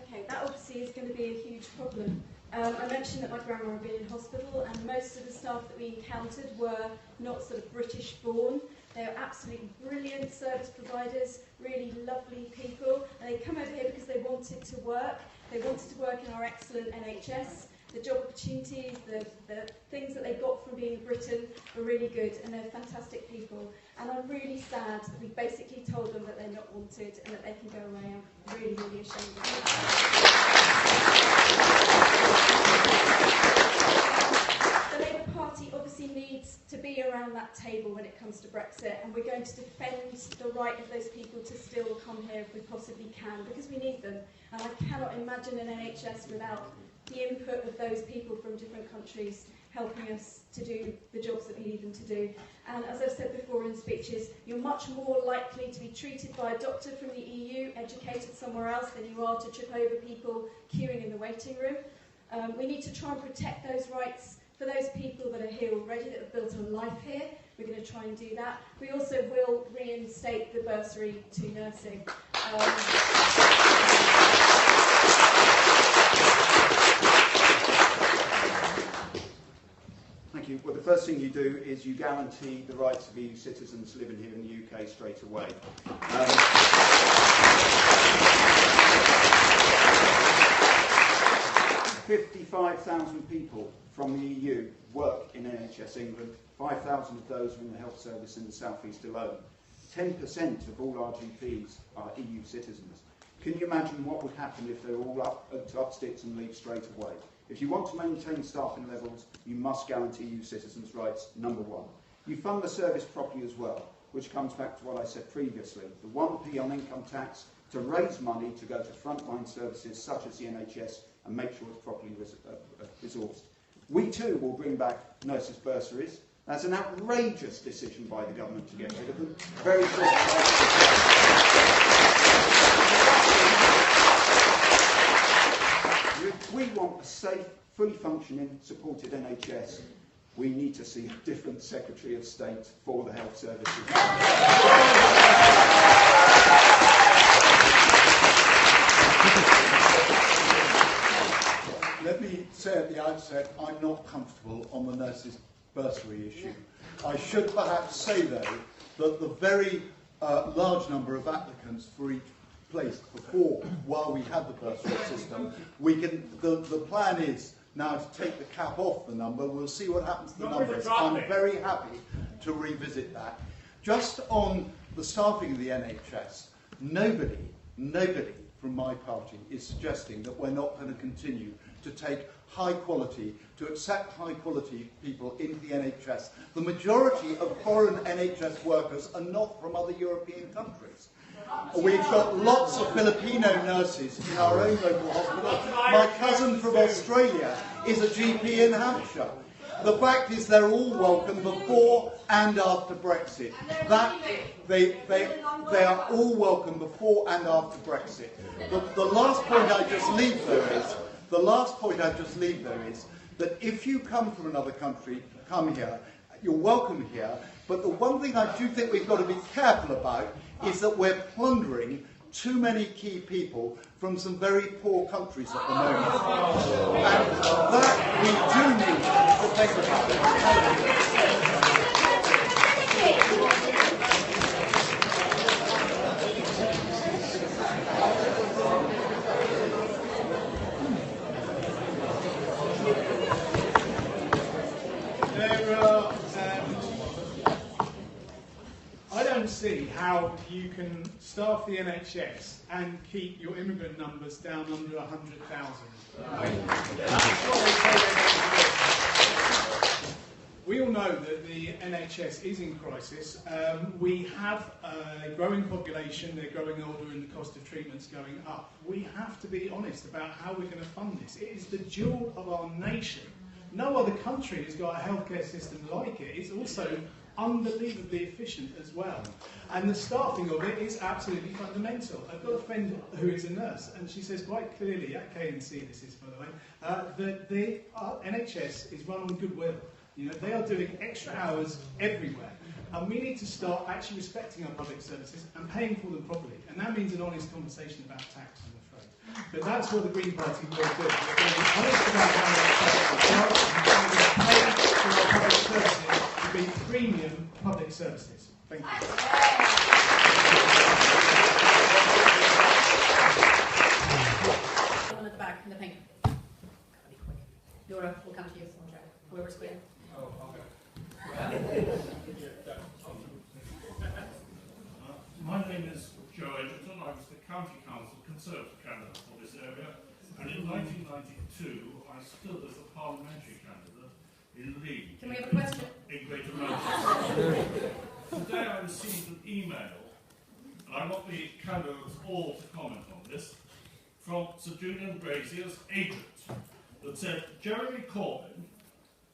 Okay, that obviously is going to be a huge problem. I mentioned that my grandma had been in hospital, and most of the staff that we encountered were not sort of British born. They were absolutely brilliant service providers, really lovely people, and they come over here because they wanted to work. They wanted to work in our excellent NHS. The job opportunities, the things that they got from being in Britain were really good, and they're fantastic people. And I'm really sad that we basically told them that they're not wanted and that they can go away. I'm really, really ashamed of that. The Labour Party obviously needs to be around that table when it comes to Brexit, and we're going to defend the right of those people to still come here if we possibly can, because we need them. And I cannot imagine an NHS without the input of those people from different countries helping us to do the jobs that we need them to do. And as I've said before in speeches, you're much more likely to be treated by a doctor from the EU, educated somewhere else, than you are to trip over people queuing in the waiting room. We need to try and protect those rights for those people that are here already, that have built a life here. We're going to try and do that. We also will reinstate the bursary to nursing. Thank you. Well, the first thing you do is you guarantee the rights of EU citizens living here in the UK straight away. 55,000 people from the EU work in NHS England. 5,000 of those are in the health service in the South East alone. 10% of all our GPs are EU citizens. Can you imagine what would happen if they were all up sticks and leave straight away? If you want to maintain staffing levels, you must guarantee EU citizens' rights, number one. You fund the service properly as well, which comes back to what I said previously. The 1p on income tax to raise money to go to frontline services such as the NHS and make sure it's properly resourced. We too will bring back nurses' bursaries. That's an outrageous decision by the government to get rid of them. Very short. If we want a safe, fully functioning, supported NHS, we need to see a different Secretary of State for the health services. Let me say at the outset, I'm not comfortable on the nurses' bursary issue. I should perhaps say, though, that the very large number of applicants for each place before, while we had the bursary system, the plan is now to take the cap off the number. We'll see what happens to the numbers. I'm very happy to revisit that. Just on the staffing of the NHS, nobody from my party is suggesting that we're not going to continue to take to accept high quality people into the NHS. The majority of foreign NHS workers are not from other European countries. We've got lots of Filipino nurses in our own local hospital. My cousin from Australia is a GP in Hampshire. The fact is they're all welcome before and after Brexit. They are all welcome before and after Brexit. The last point I just leave there is that if you come from another country, come here, you're welcome here. But the one thing I do think we've got to be careful about is that we're plundering too many key people from some very poor countries at the moment. And that we do need to think about. I don't see how you can staff the NHS and keep your immigrant numbers down under 100,000. We all know that the NHS is in crisis. We have a growing population, they're growing older, and the cost of treatment's going up. We have to be honest about how we're going to fund this. It is the jewel of our nation. No other country has got a healthcare system like it. It's also unbelievably efficient as well. And the staffing of it is absolutely fundamental. I've got a friend who is a nurse, and she says quite clearly, at KNC this is, by the way, that the NHS is run on goodwill. You know, they are doing extra hours everywhere. And we need to start actually respecting our public services and paying for them properly. And that means an honest conversation about tax, I'm afraid. But that's what the Green Party will do. We're going to be honest about how we pay for our public services to be premium public services. Thank you. Someone at the back, in the pink. Laura, we'll come to you. Whoever's clear. My name is Joe Edgerton. I was the County Council Conservative candidate for this area, and in 1992 I stood as a parliamentary candidate in Leeds. Can we have a question? In Greater Manchester. Today I received an email, and I want the candidates all to comment on this, from Sir Julian Brazier's agent, that said Jeremy Corbyn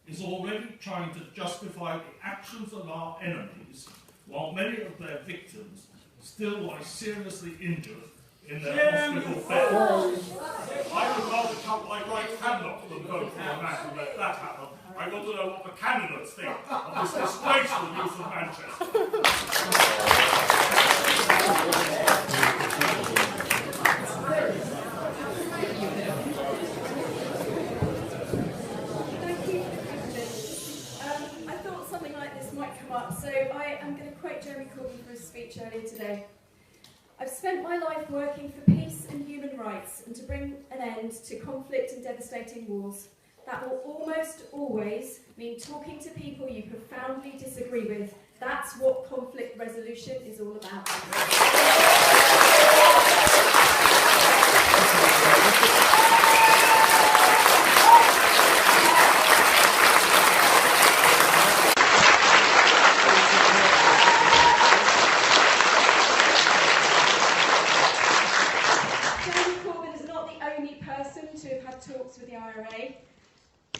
is already trying to justify the actions of our enemies, while many of their victims still lie seriously injured in their hospital beds. I would rather cut my right hand off than vote for a man who let that happen. I want to know what the candidates think of this disgraceful use of Manchester. So I am going to quote Jeremy Corbyn for his speech earlier today. I've spent my life working for peace and human rights and to bring an end to conflict and devastating wars. That will almost always mean talking to people you profoundly disagree with. That's what conflict resolution is all about. Talks with the IRA.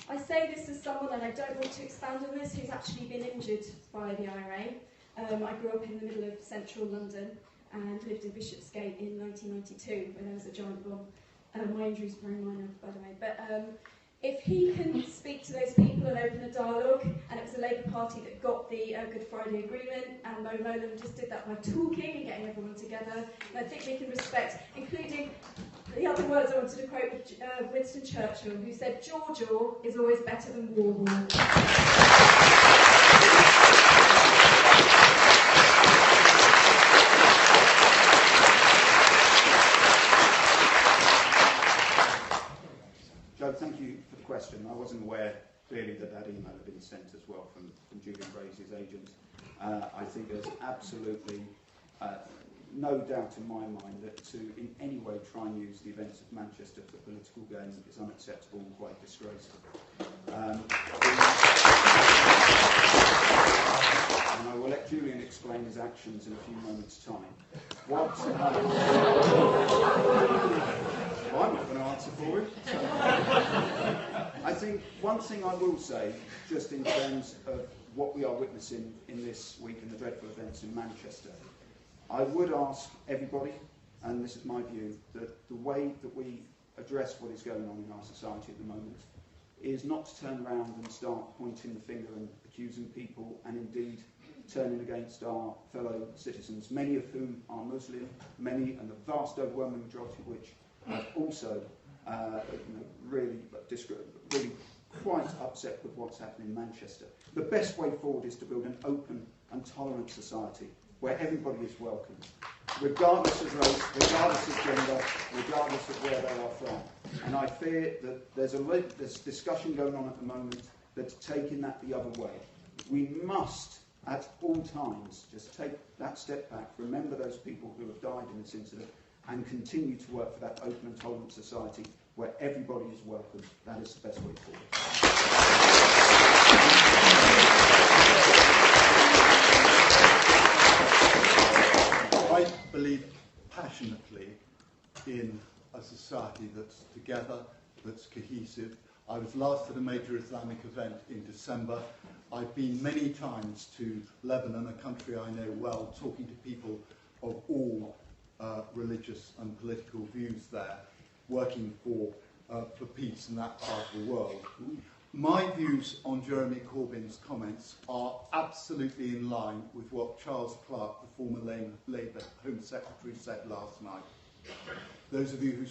I say this as someone, and I don't want to expand on this, who's actually been injured by the IRA. I grew up in the middle of central London and lived in Bishopsgate in 1992 when there was a giant bomb. My injury's very minor, by the way. But if he can speak to those people and open a dialogue, and it was the Labour Party that got the Good Friday Agreement, and Mo Molan just did that by talking and getting everyone together, and I think we can respect, including the other words I wanted to quote Winston Churchill, who said, "Jaw is always better than war." Joe, thank you for the question. I wasn't aware, clearly, that email had been sent as well from Julian Brazier's agent. I think there's absolutely no doubt in my mind that to in any way try and use the events of Manchester for political gain is unacceptable and quite disgraceful. And I will let Julian explain his actions in a few moments' time. I'm not going to answer for him. I think one thing I will say, just in terms of what we are witnessing in this week in the dreadful events in Manchester, I would ask everybody, and this is my view, that the way that we address what is going on in our society at the moment is not to turn around and start pointing the finger and accusing people, and indeed turning against our fellow citizens, many of whom are Muslim, many, and the vast overwhelming majority of which are also really quite upset with what's happening in Manchester. The best way forward is to build an open and tolerant society where everybody is welcomed, regardless of race, regardless of gender, regardless of where they are from. And I fear that there's discussion going on at the moment that's taking that the other way. We must, at all times, just take that step back, remember those people who have died in this incident, and continue to work for that open and tolerant society where everybody is welcome. That is the best way forward. I believe passionately in a society that's together, that's cohesive. I was last at a major Islamic event in December. I've been many times to Lebanon, a country I know well, talking to people of all religious and political views there, working for peace in that part of the world. My views on Jeremy Corbyn's comments are absolutely in line with what Charles Clarke, the former Labour Home Secretary, said last night. Those of you who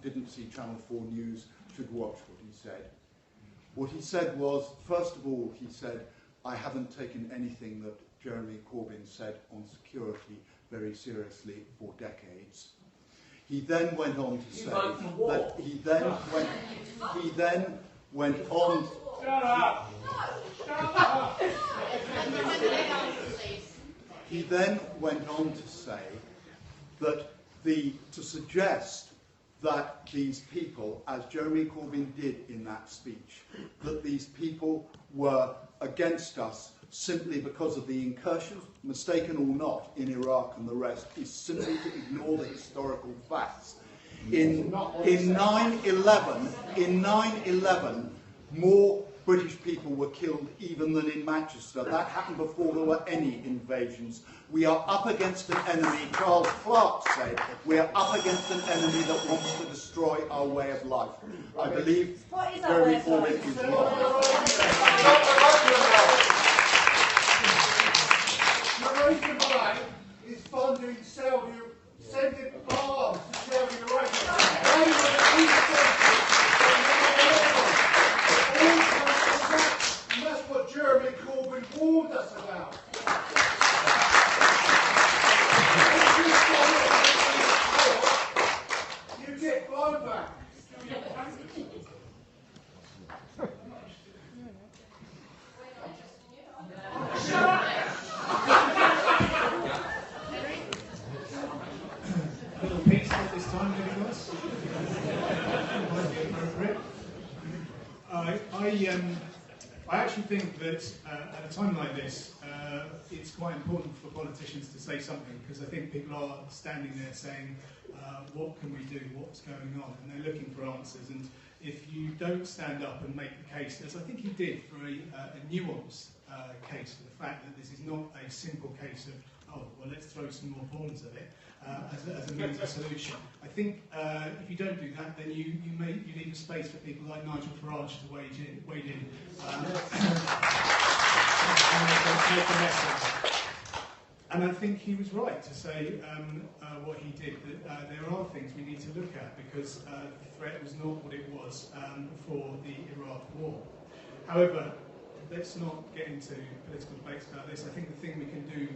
didn't see Channel 4 News should watch what he said. What he said was, first of all, he said, I haven't taken anything that Jeremy Corbyn said on security very seriously for decades. He then went on to say that he then went on. Shut up! Shut up! He then went on to say that to suggest that these people, as Jeremy Corbyn did in that speech, that these people were against us simply because of the incursions, mistaken or not, in Iraq and the rest, is simply to ignore the historical facts. In 9/11, more British people were killed even than in Manchester. That happened before there were any invasions. We are up against an enemy, Charles Clarke said, we are up against an enemy that wants to destroy our way of life. I believe Jeremy Corbyn is wrong. Eurasian Bank is funding Saudi, sending arms to Saudi Arabia. They were the and that's what Jeremy Corbyn warned us about. You get blown back. Little piece at this time, maybe, guys? Might be appropriate. I actually think that at a time like this, it's quite important for politicians to say something, because I think people are standing there saying, what can we do, what's going on, and they're looking for answers. And if you don't stand up and make the case, as I think he did, for a nuanced case for the fact that this is not a simple case of, oh, well, let's throw some more bombs at it as a means of solution. I think if you don't do that, then you leave a space for people like Nigel Farage to wade in and make a mess of it. And I think he was right to say what he did, that there are things we need to look at, because the threat was not what it was before the Iraq War. However, let's not get into political debates about this. I think the thing we can do,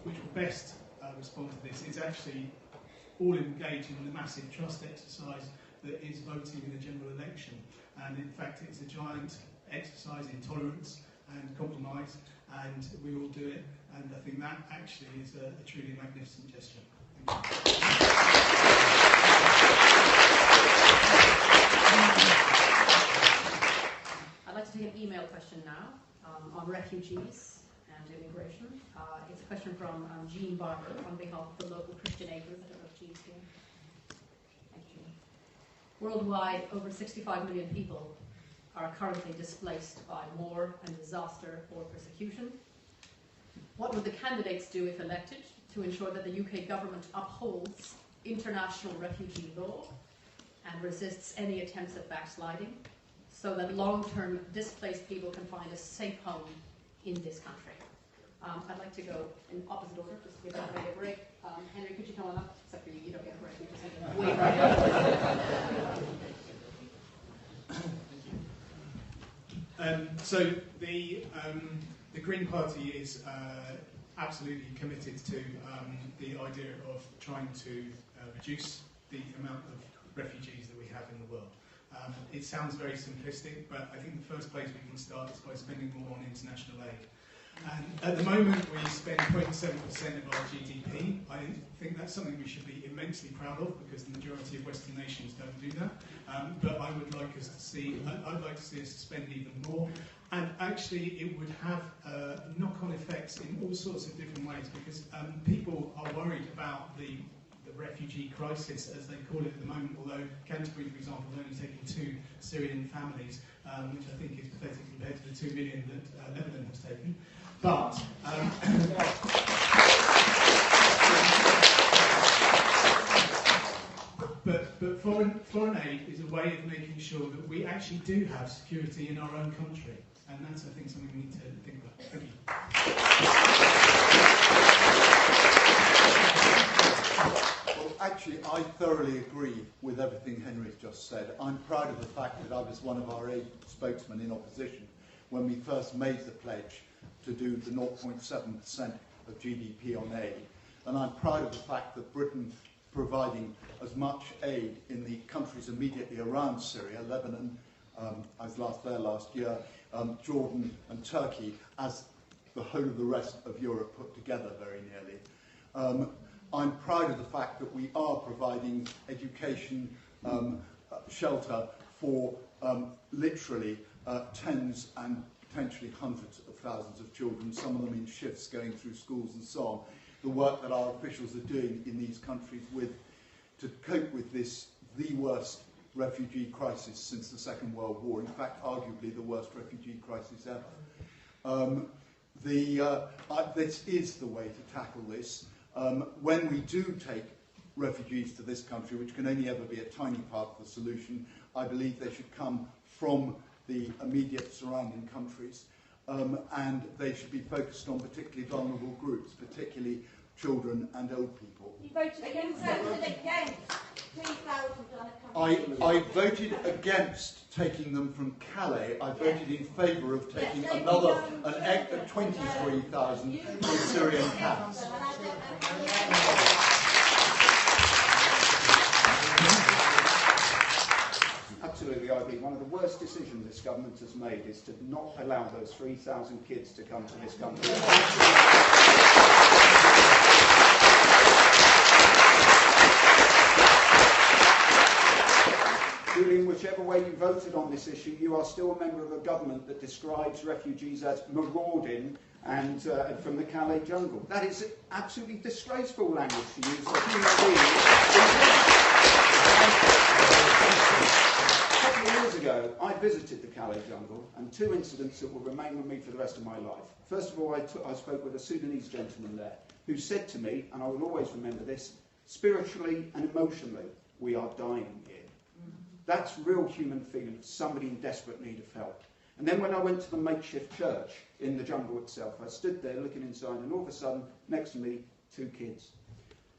which will best respond to this, is actually all engage in the massive trust exercise that is voting in the general election. And in fact, it's a giant exercise in tolerance and compromise, and we all do it. And I think that actually is a truly magnificent gesture. Thank you. I'd like to take an email question now on refugees and immigration. It's a question from Jean Barber on behalf of the local Christian Aid group. I don't know if Jean's here. Thank you. Worldwide, over 65 million people are currently displaced by war and disaster or persecution. What would the candidates do if elected to ensure that the UK government upholds international refugee law and resists any attempts at backsliding, so that long-term displaced people can find a safe home in this country? I'd like to go in opposite order, just to give everybody a break. Henry, could you come on up? Except for you, you don't get a break. You just need to wave right now. So the Green Party is absolutely committed to the idea of trying to reduce the amount of refugees that we have in the world. It sounds very simplistic, but I think the first place we can start is by spending more on international aid. And at the moment, we spend 0.7% of our GDP. I think that's something we should be immensely proud of, because the majority of Western nations don't do that. But I would like us to see, I'd like to see us spend even more. And actually, it would have knock-on effects in all sorts of different ways, because people are worried about the refugee crisis, as they call it at the moment, although Canterbury, for example, has only taken 2 Syrian families, which I think is pathetic compared to the 2 million that Lebanon has taken. But but foreign aid is a way of making sure that we actually do have security in our own country, and that's, I think, something we need to think about. Thank you. Well, actually, I thoroughly agree with everything Henry's just said. I'm proud of the fact that I was one of our aid spokesmen in opposition when we first made the pledge to do the 0.7% of GDP on aid. And I'm proud of the fact that Britain providing as much aid in the countries immediately around Syria, Lebanon, I was there last year, Jordan and Turkey, as the whole of the rest of Europe put together very nearly. I'm proud of the fact that we are providing education, shelter for literally tens and potentially hundreds of thousands of children, some of them in shifts going through schools and so on. The work that our officials are doing in these countries to cope with this, the worst refugee crisis since the Second World War, in fact, arguably the worst refugee crisis ever. This is the way to tackle this. When we do take refugees to this country, which can only ever be a tiny part of the solution, I believe they should come from the immediate surrounding countries, and they should be focused on particularly vulnerable groups, particularly children and old people. You voted against it? Please vote. I voted against taking them from Calais. I voted in favour of taking another 23,000 from Syrian camps. Absolutely, I agree. One of the worst decisions this government has made is to not allow those 3,000 kids to come to this country. Julian, whichever way you voted on this issue, you are still a member of a government that describes refugees as marauding and from the Calais jungle. That is absolutely disgraceful language to use for human beings. A couple of years ago, I visited the Calais jungle, and 2 incidents that will remain with me for the rest of my life. First of all, I spoke with a Sudanese gentleman there who said to me, and I will always remember this, spiritually and emotionally, we are dying here. That's real human feeling of somebody in desperate need of help. And then when I went to the makeshift church in the jungle itself, I stood there looking inside, and all of a sudden, next to me, 2 kids.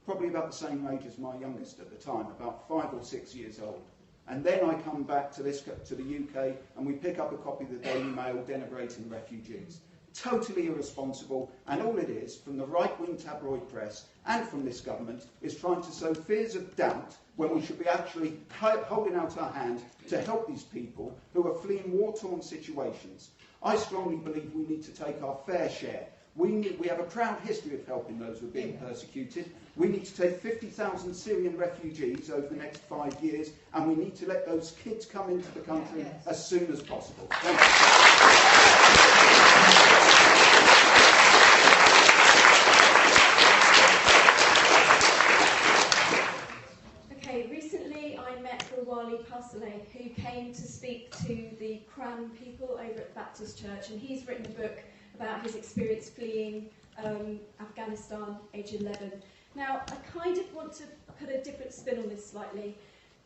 Probably about the same age as my youngest at the time, about 5 or 6 years old. And then I come back to the UK, and we pick up a copy of the Daily Mail denigrating refugees. Totally irresponsible, and all it is, from the right-wing tabloid press and from this government, is trying to sow fears of doubt when we should be actually holding out our hand to help these people who are fleeing war-torn situations. I strongly believe we need to take our fair share. We have a proud history of helping those who are being persecuted. We need to take 50,000 Syrian refugees over the next 5 years, and we need to let those kids come into the country as soon as possible. Thank you. Who came to speak to the Cram people over at Baptist Church, and he's written a book about his experience fleeing Afghanistan, age 11. Now, I kind of want to put a different spin on this slightly.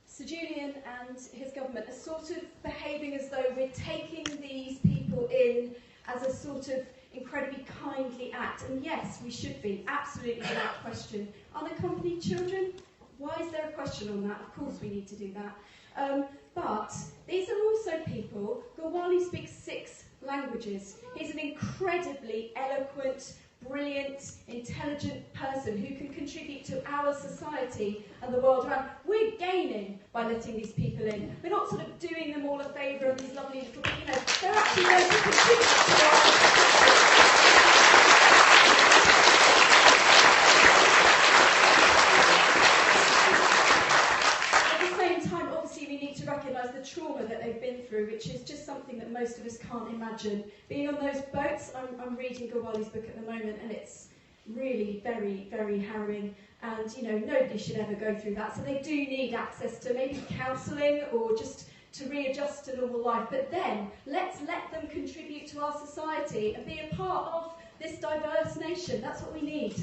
Sir Julian and his government are sort of behaving as though we're taking these people in as a sort of incredibly kindly act, and yes, we should be, absolutely without question. Unaccompanied children? Why is there a question on that? Of course we need to do that. But these are also people. Gawali speaks 6 languages. He's an incredibly eloquent, brilliant, intelligent person who can contribute to our society and the world around. We're gaining by letting these people in. We're not sort of doing them all a favour and these lovely little, they're actually going to contribute to our recognise the trauma that they've been through, which is just something that most of us can't imagine. Being on those boats, I'm reading Gawali's book at the moment, and it's really very, very harrowing. And, nobody should ever go through that. So they do need access to maybe counselling or just to readjust to normal life. But then, let's let them contribute to our society and be a part of this diverse nation. That's what we need.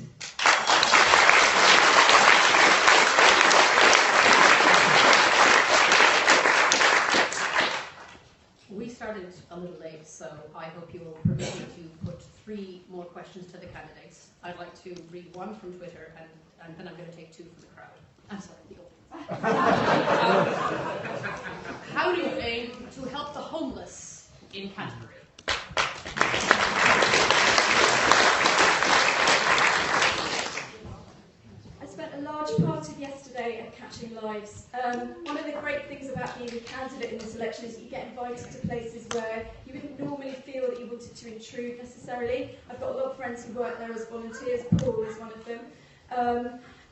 We started a little late, so I hope you will permit me to put 3 more questions to the candidates. I'd like to read 1 from Twitter, and then I'm going to take 2 from the crowd. I'm sorry, the audience. How do you aim to help the homeless in Canterbury? A large part of yesterday at Catching Lives. One of the great things about being a candidate in this election is you get invited to places where you wouldn't normally feel that you wanted to intrude necessarily. I've got a lot of friends who work there as volunteers. Paul is one of them.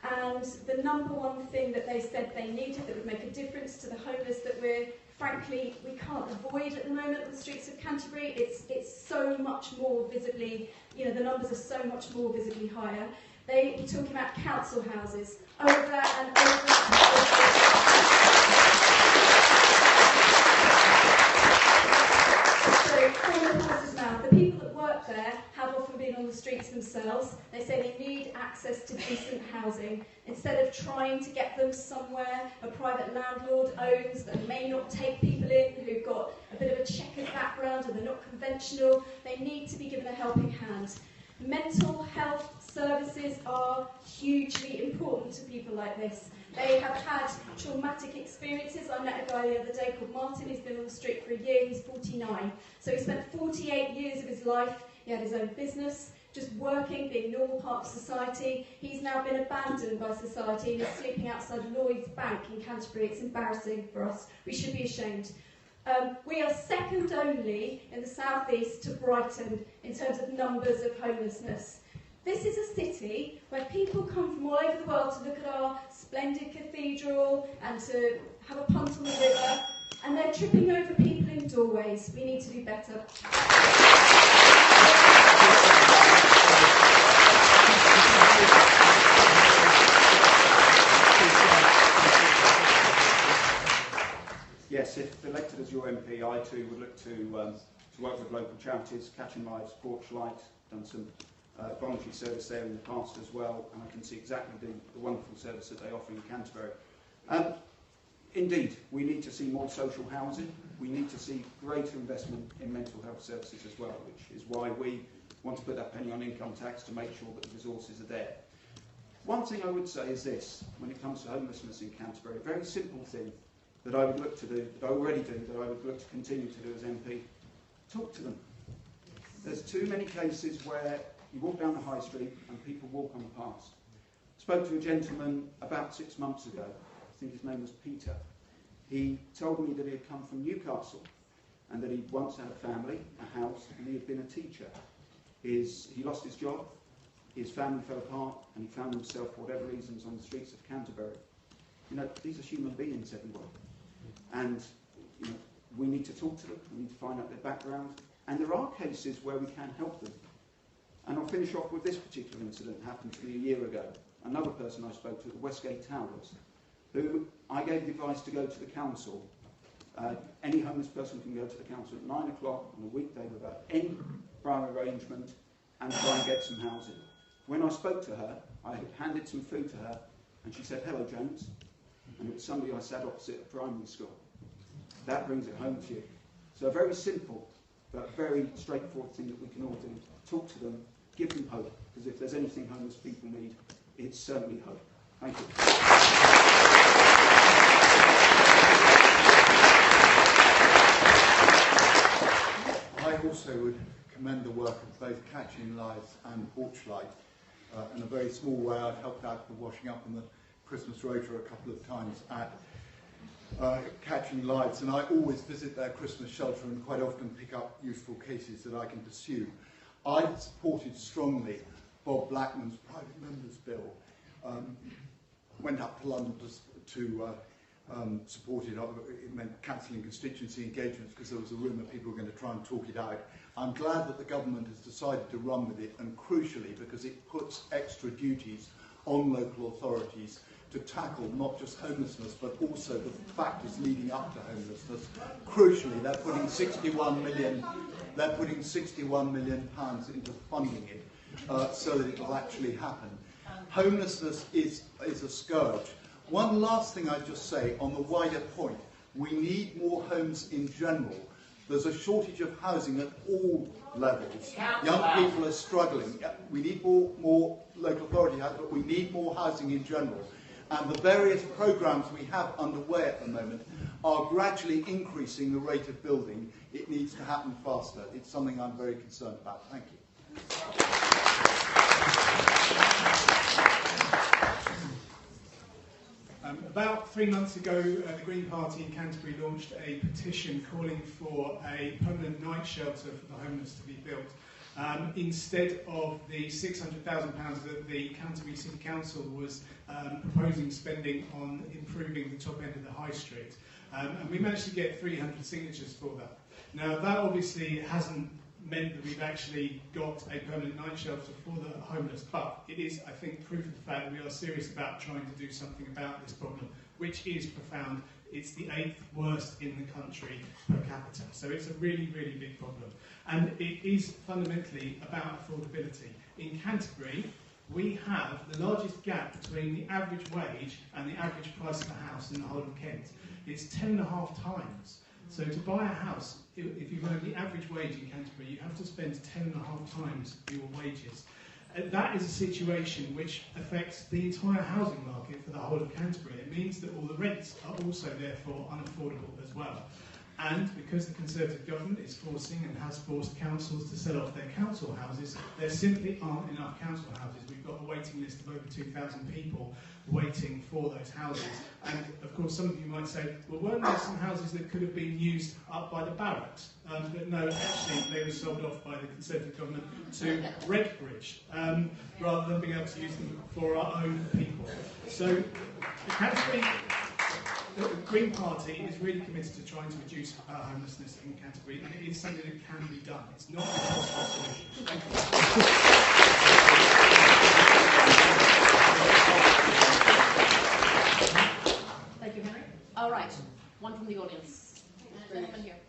And the number one thing that they said they needed that would make a difference to the homeless that frankly, we can't avoid at the moment on the streets of Canterbury. It's so much more visibly, the numbers are so much more visibly higher. They were talking about council houses over and over and over. So, from the horse's mouth, the people that work there have often been on the streets themselves. They say they need access to decent housing. Instead of trying to get them somewhere a private landlord owns that may not take people in who've got a bit of a checkered background and they're not conventional, they need to be given a helping hand. Mental health services are hugely important to people like this. They have had traumatic experiences. I met a guy the other day called Martin. He's been on the street for a year. He's 49. So he spent 48 years of his life. He had his own business, just working, being a normal part of society. He's now been abandoned by society and is sleeping outside Lloyd's Bank in Canterbury. It's embarrassing for us. We should be ashamed. We are second only in the southeast to Brighton in terms of numbers of homelessness. This is a city where people come from all over the world to look at our splendid cathedral and to have a punt on the river, and they're tripping over people in doorways. We need to do better. Yes, if elected as your MP, I too would look to work with local charities, Catching Lives, Porchlight, done some voluntary service there in the past as well, and I can see exactly the wonderful service that they offer in Canterbury. Indeed, we need to see more social housing. We need to see greater investment in mental health services as well, which is why we want to put that penny on income tax to make sure that the resources are there. One thing I would say is this, when it comes to homelessness in Canterbury, a very simple thing that I would look to do, that I already do, that I would look to continue to do as MP, talk to them. There's too many cases where you walk down the high street and people walk on past. Spoke to a gentleman about 6 months ago, I think his name was Peter. He told me that he had come from Newcastle and that he'd once had a family, a house, and he had been a teacher. He lost his job, his family fell apart, and he found himself, for whatever reasons, on the streets of Canterbury. You know, these are human beings, everyone. And you know, we need to talk to them, we need to find out their background, and there are cases where we can help them. And I'll finish off with this particular incident that happened to me a year ago. Another person I spoke to at the Westgate Towers, who I gave the advice to go to the council. Any homeless person can go to the council at 9 o'clock on a weekday without any prior arrangement and try and get some housing. When I spoke to her, I handed some food to her, and she said, "Hello, James." And it was somebody I sat opposite at primary school. That brings it home to you. So a very simple, but very straightforward thing that we can all do. Talk to them, give them hope, because if there's anything homeless people need, it's certainly hope. Thank you. I also would commend the work of both Catching Lives and Porchlight. In a very small way, I've helped out with washing up in the Christmas Rota a couple of times at Catching Lives, and I always visit their Christmas shelter and quite often pick up useful cases that I can pursue. I've supported strongly Bob Blackman's private members bill. Went up to London to support it. It meant cancelling constituency engagements because there was a rumour people were going to try and talk it out. I'm glad that the government has decided to run with it, and crucially because it puts extra duties on local authorities to tackle not just homelessness but also the factors leading up to homelessness. Crucially, they're putting 61 million pounds into funding it so that it will actually happen. Homelessness is a scourge. One last thing I'd just say on the wider point. We need more homes in general. There's a shortage of housing at all levels. Young people are struggling. We need more local authority housing, but we need more housing in general. And the various programmes we have underway at the moment are gradually increasing the rate of building. It needs to happen faster. It's something I'm very concerned about. Thank you. About 3 months ago, the Green Party in Canterbury launched a petition calling for a permanent night shelter for the homeless to be built. Instead of the £600,000 that the Canterbury City Council was proposing spending on improving the top end of the high street. And we managed to get 300 signatures for that. Now, that obviously hasn't meant that we've actually got a permanent night shelter for the homeless, but it is, I think, proof of the fact that we are serious about trying to do something about this problem, which is profound. It's the 8th worst in the country per capita, so it's a really, really big problem. And it is fundamentally about affordability. In Canterbury, we have the largest gap between the average wage and the average price of a house in the whole of Kent. It's 10.5 times. So to buy a house, if you earn the average wage in Canterbury, you have to spend 10.5 times your wages. That is a situation which affects the entire housing market for the whole of Canterbury. It means that all the rents are also therefore unaffordable as well. And because the Conservative government is forcing and has forced councils to sell off their council houses, there simply aren't enough council houses. We've got a waiting list of over 2,000 people waiting for those houses. And of course, some of you might say, well, weren't there some houses that could have been used up by the barracks? But no, actually, they were sold off by the Conservative government to Redbridge, rather than being able to use them for our own people. So the Canterbury Green Party is really committed to trying to reduce homelessness in Canterbury, and it is something that can be done. It's not a possible solution. Thank you. Thank you, Henry. All right, one from the audience. Gentleman here.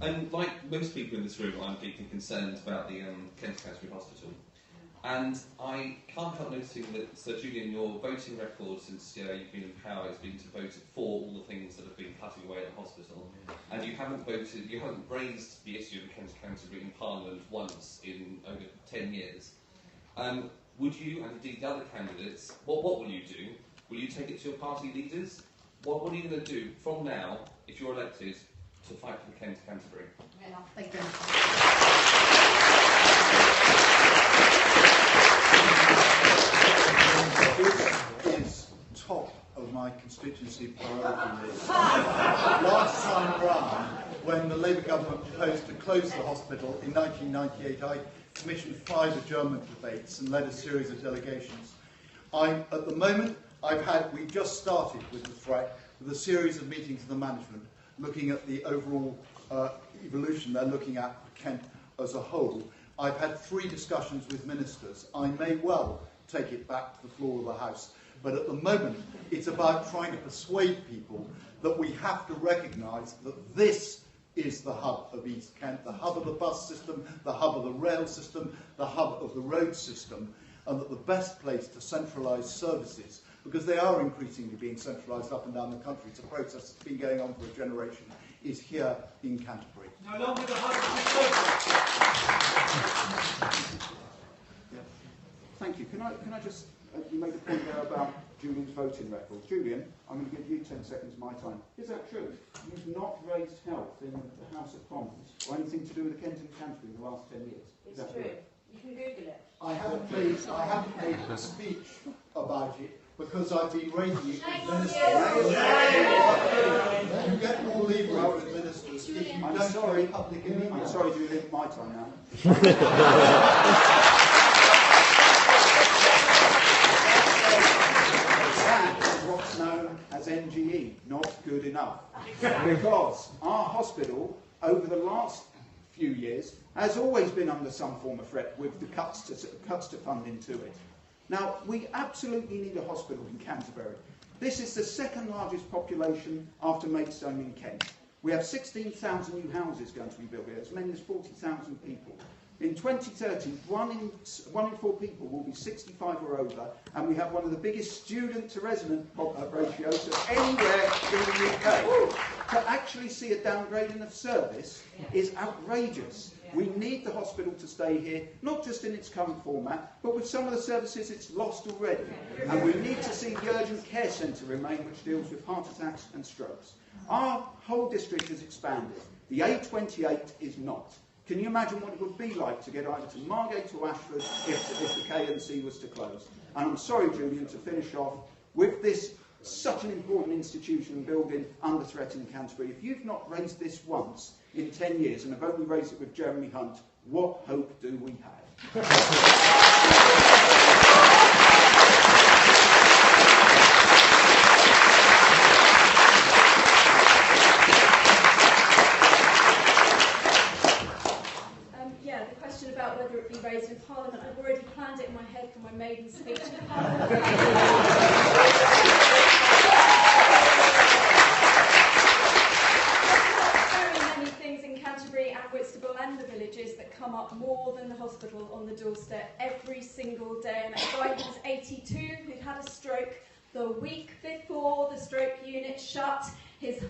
And like most people in this room, I'm deeply concerned about the Canterbury Hospital. And I can't help noticing that, Sir Julian, your voting record since you've been in power has been to vote for all the things that have been cutting away at the hospital. And you haven't raised the issue of Canterbury in Parliament once in over 10 years. Would you, and indeed the other candidates, what will you do? Will you take it to your party leaders? What are you going to do from now, if you're elected, to fight for the Canterbury? Yeah, thank you. This is top of my constituency priority list. Last time round, when the Labour government proposed to close the hospital in 1998, I commissioned 5 adjournment debates and led a series of delegations. At the moment, we've just started with the threat, with a series of meetings with the management, looking at the overall evolution they're looking at Kent as a whole. I've had 3 discussions with ministers. I may well take it back to the floor of the House, but at the moment it's about trying to persuade people that we have to recognise that this is the hub of East Kent, the hub of the bus system, the hub of the rail system, the hub of the road system, and that the best place to centralise services, because they are increasingly being centralised up and down the country, it's a process that's been going on for a generation, is here in Canterbury. No longer the hub of the service. Thank you. Can I just, you made a point there about Julian's voting record. Julian, I'm going to give you 10 seconds of my time. Is that true? You've not raised health in the House of Commons or anything to do with the Kent and Canterbury in the last 10 years? Is that true? You can Google it. I haven't made a speech about it because I've been raising it with ministers. You get more leverage with ministers if you don't sorry, public I'm sorry, Julian, my time now. That is what's known as NGE, not good enough. Because our hospital, over the last few years, has always been under some form of threat with the cuts to funding to it. Now, we absolutely need a hospital in Canterbury. This is the second largest population after Maidstone in Kent. We have 16,000 new houses going to be built here, as many as 40,000 people. In 2030, one in 4 people will be 65 or over, and we have one of the biggest student-to-resident ratios of anywhere in the UK. To actually see a downgrading of service is outrageous. We need the hospital to stay here, not just in its current format, but with some of the services it's lost already. And we need to see the urgent care centre remain, which deals with heart attacks and strokes. Our whole district has expanded. The A28 is not. Can you imagine what it would be like to get either to Margate or Ashford if the K&C was to close? And I'm sorry, Julian, to finish off with this such an important institution and building under threat in Canterbury. If you've not raised this once in 10 years and have only raised it with Jeremy Hunt, what hope do we have? Yeah, the question about whether it be raised in Parliament, I've already planned it in my head for my maiden speech in Parliament. And Whitstable and the villages that come up more than the hospital on the doorstep every single day. And a guy who's 82 who'd had a stroke the week before the stroke unit shut. His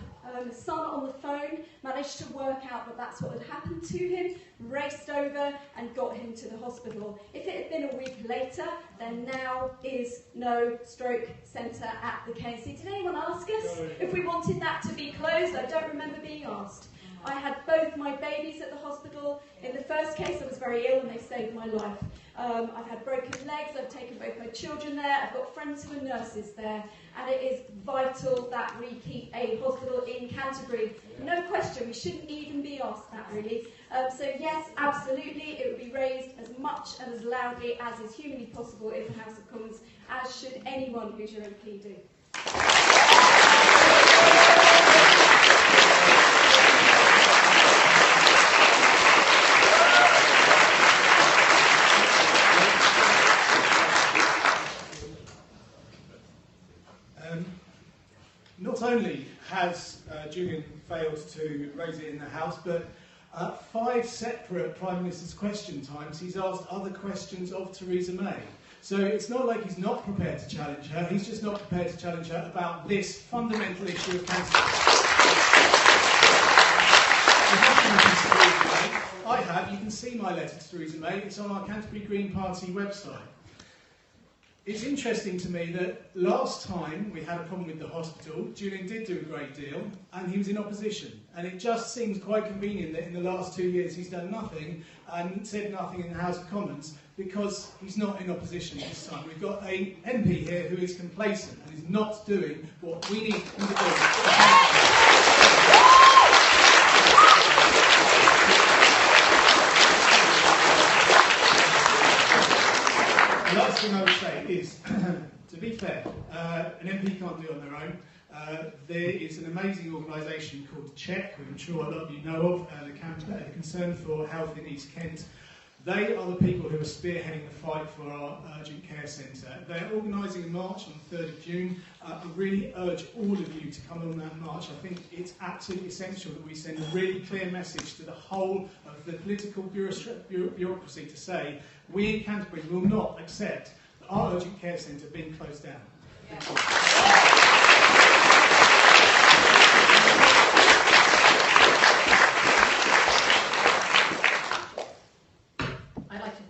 son on the phone managed to work out that that's what had happened to him, raced over and got him to the hospital. If it had been a week later, there now is no stroke centre at the KC. Did anyone ask us if we wanted that to be closed? I don't remember being asked. I had both my babies at the hospital. In the first case, I was very ill and they saved my life. I've had broken legs, I've taken both my children there, I've got friends who are nurses there, and it is vital that we keep a hospital in Canterbury. No question, we shouldn't even be asked that really. So yes, absolutely, it would be raised as much and as loudly as is humanly possible in the House of Commons, as should anyone who's your MP do. Not only has Julian failed to raise it in the House, but 5 separate Prime Minister's question times, he's asked other questions of Theresa May. So it's not like he's not prepared to challenge her, he's just not prepared to challenge her about this fundamental issue of Canterbury. I have, you can see my letter to Theresa May, it's on our Canterbury Green Party website. It's interesting to me that last time we had a problem with the hospital, Julian did do a great deal, and he was in opposition. And it just seems quite convenient that in the last 2 years he's done nothing and said nothing in the House of Commons because he's not in opposition this time. We've got an MP here who is complacent and is not doing what we need him to do. The last thing I would say is, to be fair, an MP can't do it on their own. There is an amazing organisation called CHECK, who I'm sure a lot of you know of, the Concern for Health in East Kent. They are the people who are spearheading the fight for our urgent care centre. They're organising a march on the 3rd of June. I really urge all of you to come on that march. I think it's absolutely essential that we send a really clear message to the whole of the political bureaucracy to say, we in Canterbury will not accept our urgent care centre being closed down.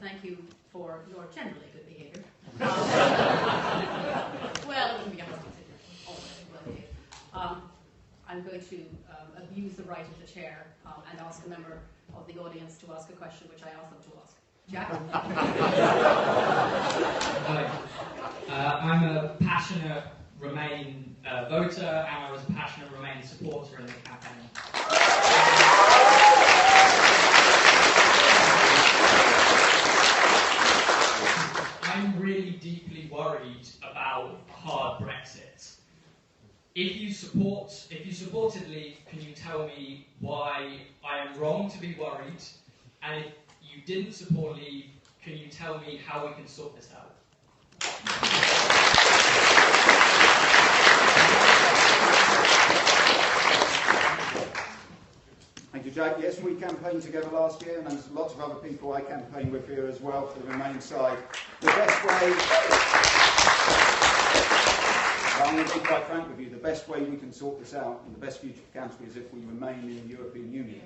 Thank you. For your generally good behaviour. Well, it wouldn't be a husband. I'm going to abuse the right of the chair and ask a member of the audience to ask a question which I asked them to ask. Jack? I'm a passionate Remain voter, and I was a passionate Remain supporter in the campaign. I'm really deeply worried about a hard Brexit. If you supported Leave, can you tell me why I am wrong to be worried? And if you didn't support Leave, can you tell me how we can sort this out? Thank you, Jack. Yes, we campaigned together last year, and there's lots of other people I campaigned with here as well for the Remain side. The best way, I'm going to be quite frank with you, the best way we can sort this out and the best future for Canterbury is if we remain in the European Union.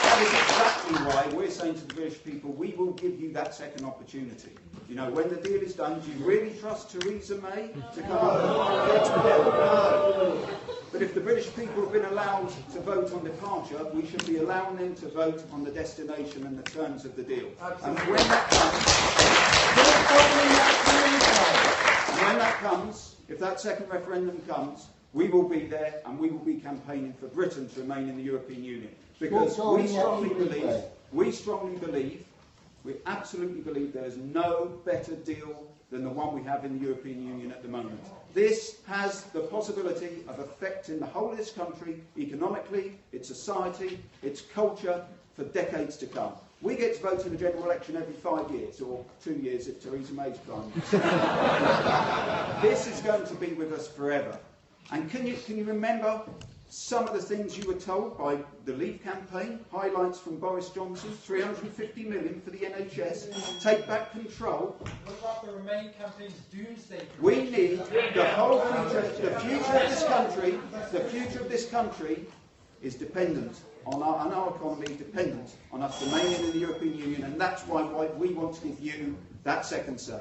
That is exactly why we're saying to the British people, we will give you that second opportunity. You know, when the deal is done, do you really trust Theresa May to come up and get together? No. But if the British people have been allowed to vote on departure, we should be allowing them to vote on the destination and the terms of the deal. And when that comes, if that second referendum comes, we will be there and we will be campaigning for Britain to remain in the European Union. Because we absolutely believe there is no better deal than the one we have in the European Union at the moment. This has the possibility of affecting the whole of this country economically, its society, its culture for decades to come. We get to vote in the general election every 5 years, or 2 years if Theresa May's Prime Minister. This is going to be with us forever. And can you remember some of the things you were told by the Leave campaign? Highlights from Boris Johnson, 350 million for the NHS, take back control. What about the Remain campaign's doomsday? We need the whole future, the future of this country, the future of this country is dependent on our economy is dependent on us remaining in the European Union, and that's why we want to give you that second say.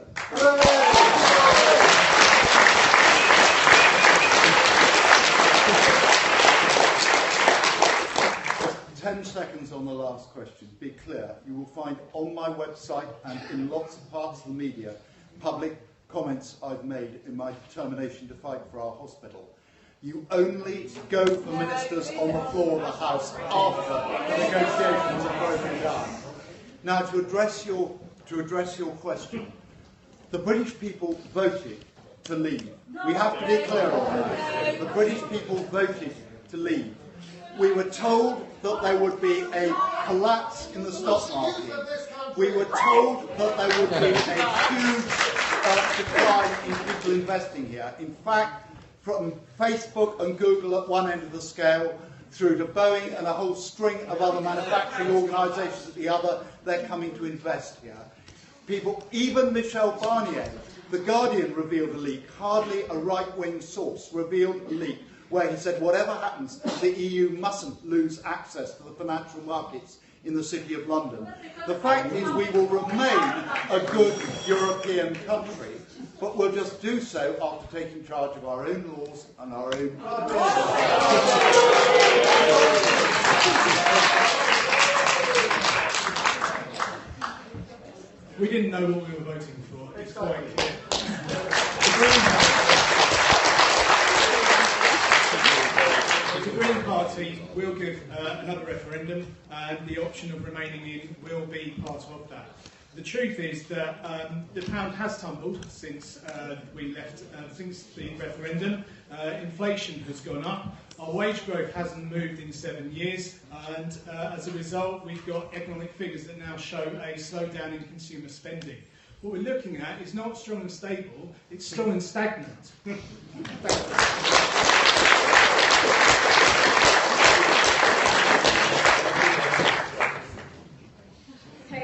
10 seconds on the last question. Be clear, you will find on my website and in lots of parts of the media public comments I've made in my determination to fight for our hospital. You only go for ministers on the floor of the House after the negotiations are broken down. Now, to address your question, the British people voted to leave. We have to be clear on this. The British people voted to leave. We were told that there would be a collapse in the stock market. We were told that there would be a huge decline in people investing here. In fact, from Facebook and Google at one end of the scale through to Boeing and a whole string of other manufacturing organisations at the other. They're coming to invest here. People, even Michel Barnier, The Guardian revealed a leak, hardly a right-wing source revealed a leak, where he said whatever happens, the EU mustn't lose access to the financial markets in the City of London. The fact is we will remain a good European country, but we'll just do so after taking charge of our own laws and our own We didn't know what we were voting for. It's quite clear. The Green Party will give another referendum, and the option of remaining in will be part of that. The truth is that the pound has tumbled since we left, since the referendum. Inflation has gone up. Our wage growth hasn't moved in 7 years, and as a result, we've got economic figures that now show a slowdown in consumer spending. What we're looking at is not strong and stable; it's strong and stagnant. Okay,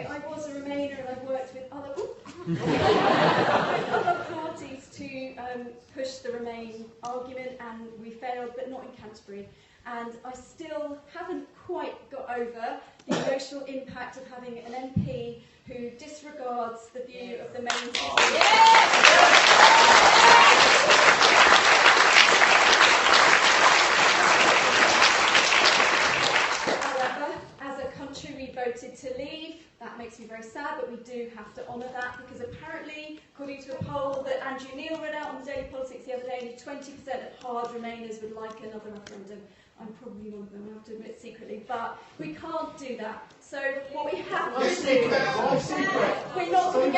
I was a Remainer and I've worked with other parties to push the Remain argument, and we failed, but not in Canterbury. And I still haven't quite got over the emotional impact of having an MP who disregards the view of the main city. However, as a country, we voted to leave. That makes me very sad, but we do have to honour that, because apparently, according to a poll that Andrew Neil read out on Daily Politics the other day, only 20% of hard Remainers would like another referendum. I'm probably one of them, I have to admit secretly, but we can't do that. So what we have to do, we're not going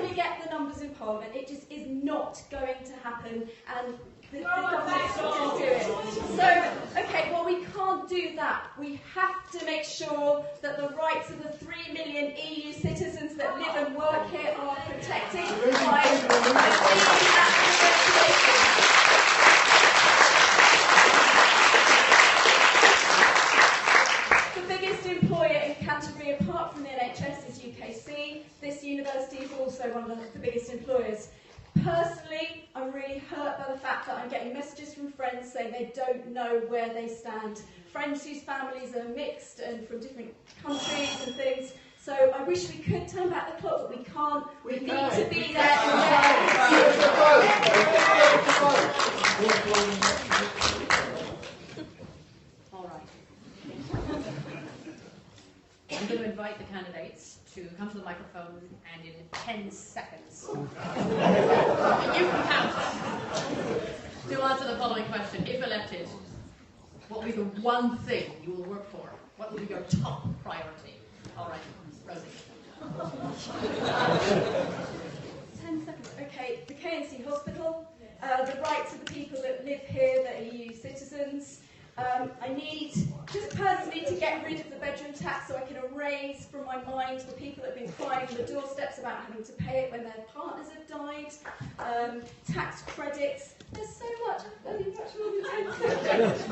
to get the numbers in Parliament. It just is not going to happen, and the government's not going to do it. So, okay, well, we can't do that. We have to make sure that the rights of the 3 million EU citizens that live and work here are protected by the biggest employer in Canterbury, apart from the NHS, is UKC. This university is also one of the biggest employers. Personally, I'm really hurt by the fact that I'm getting messages from friends saying they don't know where they stand. Friends whose families are mixed and from different countries and things. So I wish we could turn back the clock, but we can't. We need to be there. All right. I'm going to invite the candidates to come to the microphone, and in 10 seconds, you can count to answer the following question. If elected, what will be the one thing you will work for? What will be your top priority? All right, Rosie. 10 seconds. Okay, the KNC Hospital, the rights of the people that live here that are EU citizens. I need, just personally, to get rid of the bedroom tax so I can erase from my mind the people that have been crying on the doorsteps about having to pay it when their partners have died. Tax credits. There's so much. I've only much more than 10 seconds.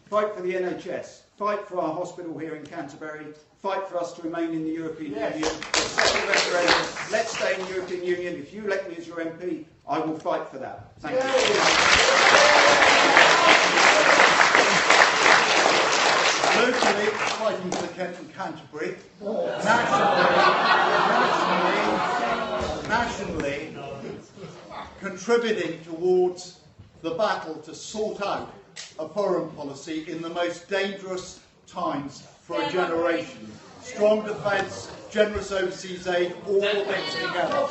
Fight for the NHS. Fight for our hospital here in Canterbury. Fight for us to remain in the European Union. Second referendum. Let's stay in the European Union. If you elect me as your MP, I will fight for that. Thank you. Locally, fighting for Kent and Canterbury. Nationally, contributing towards the battle to sort out a foreign policy in the most dangerous times for a generation. Strong defence, generous overseas aid, all mixed together.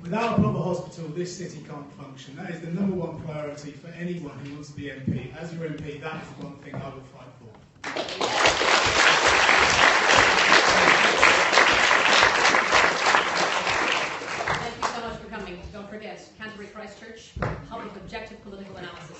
Without a proper hospital, this city can't function. That is the #1 priority for anyone who wants to be MP. As your MP, that is the one thing I will fight for. Thank you so much for coming. Don't forget, Canterbury Christ Church, public objective political analysis.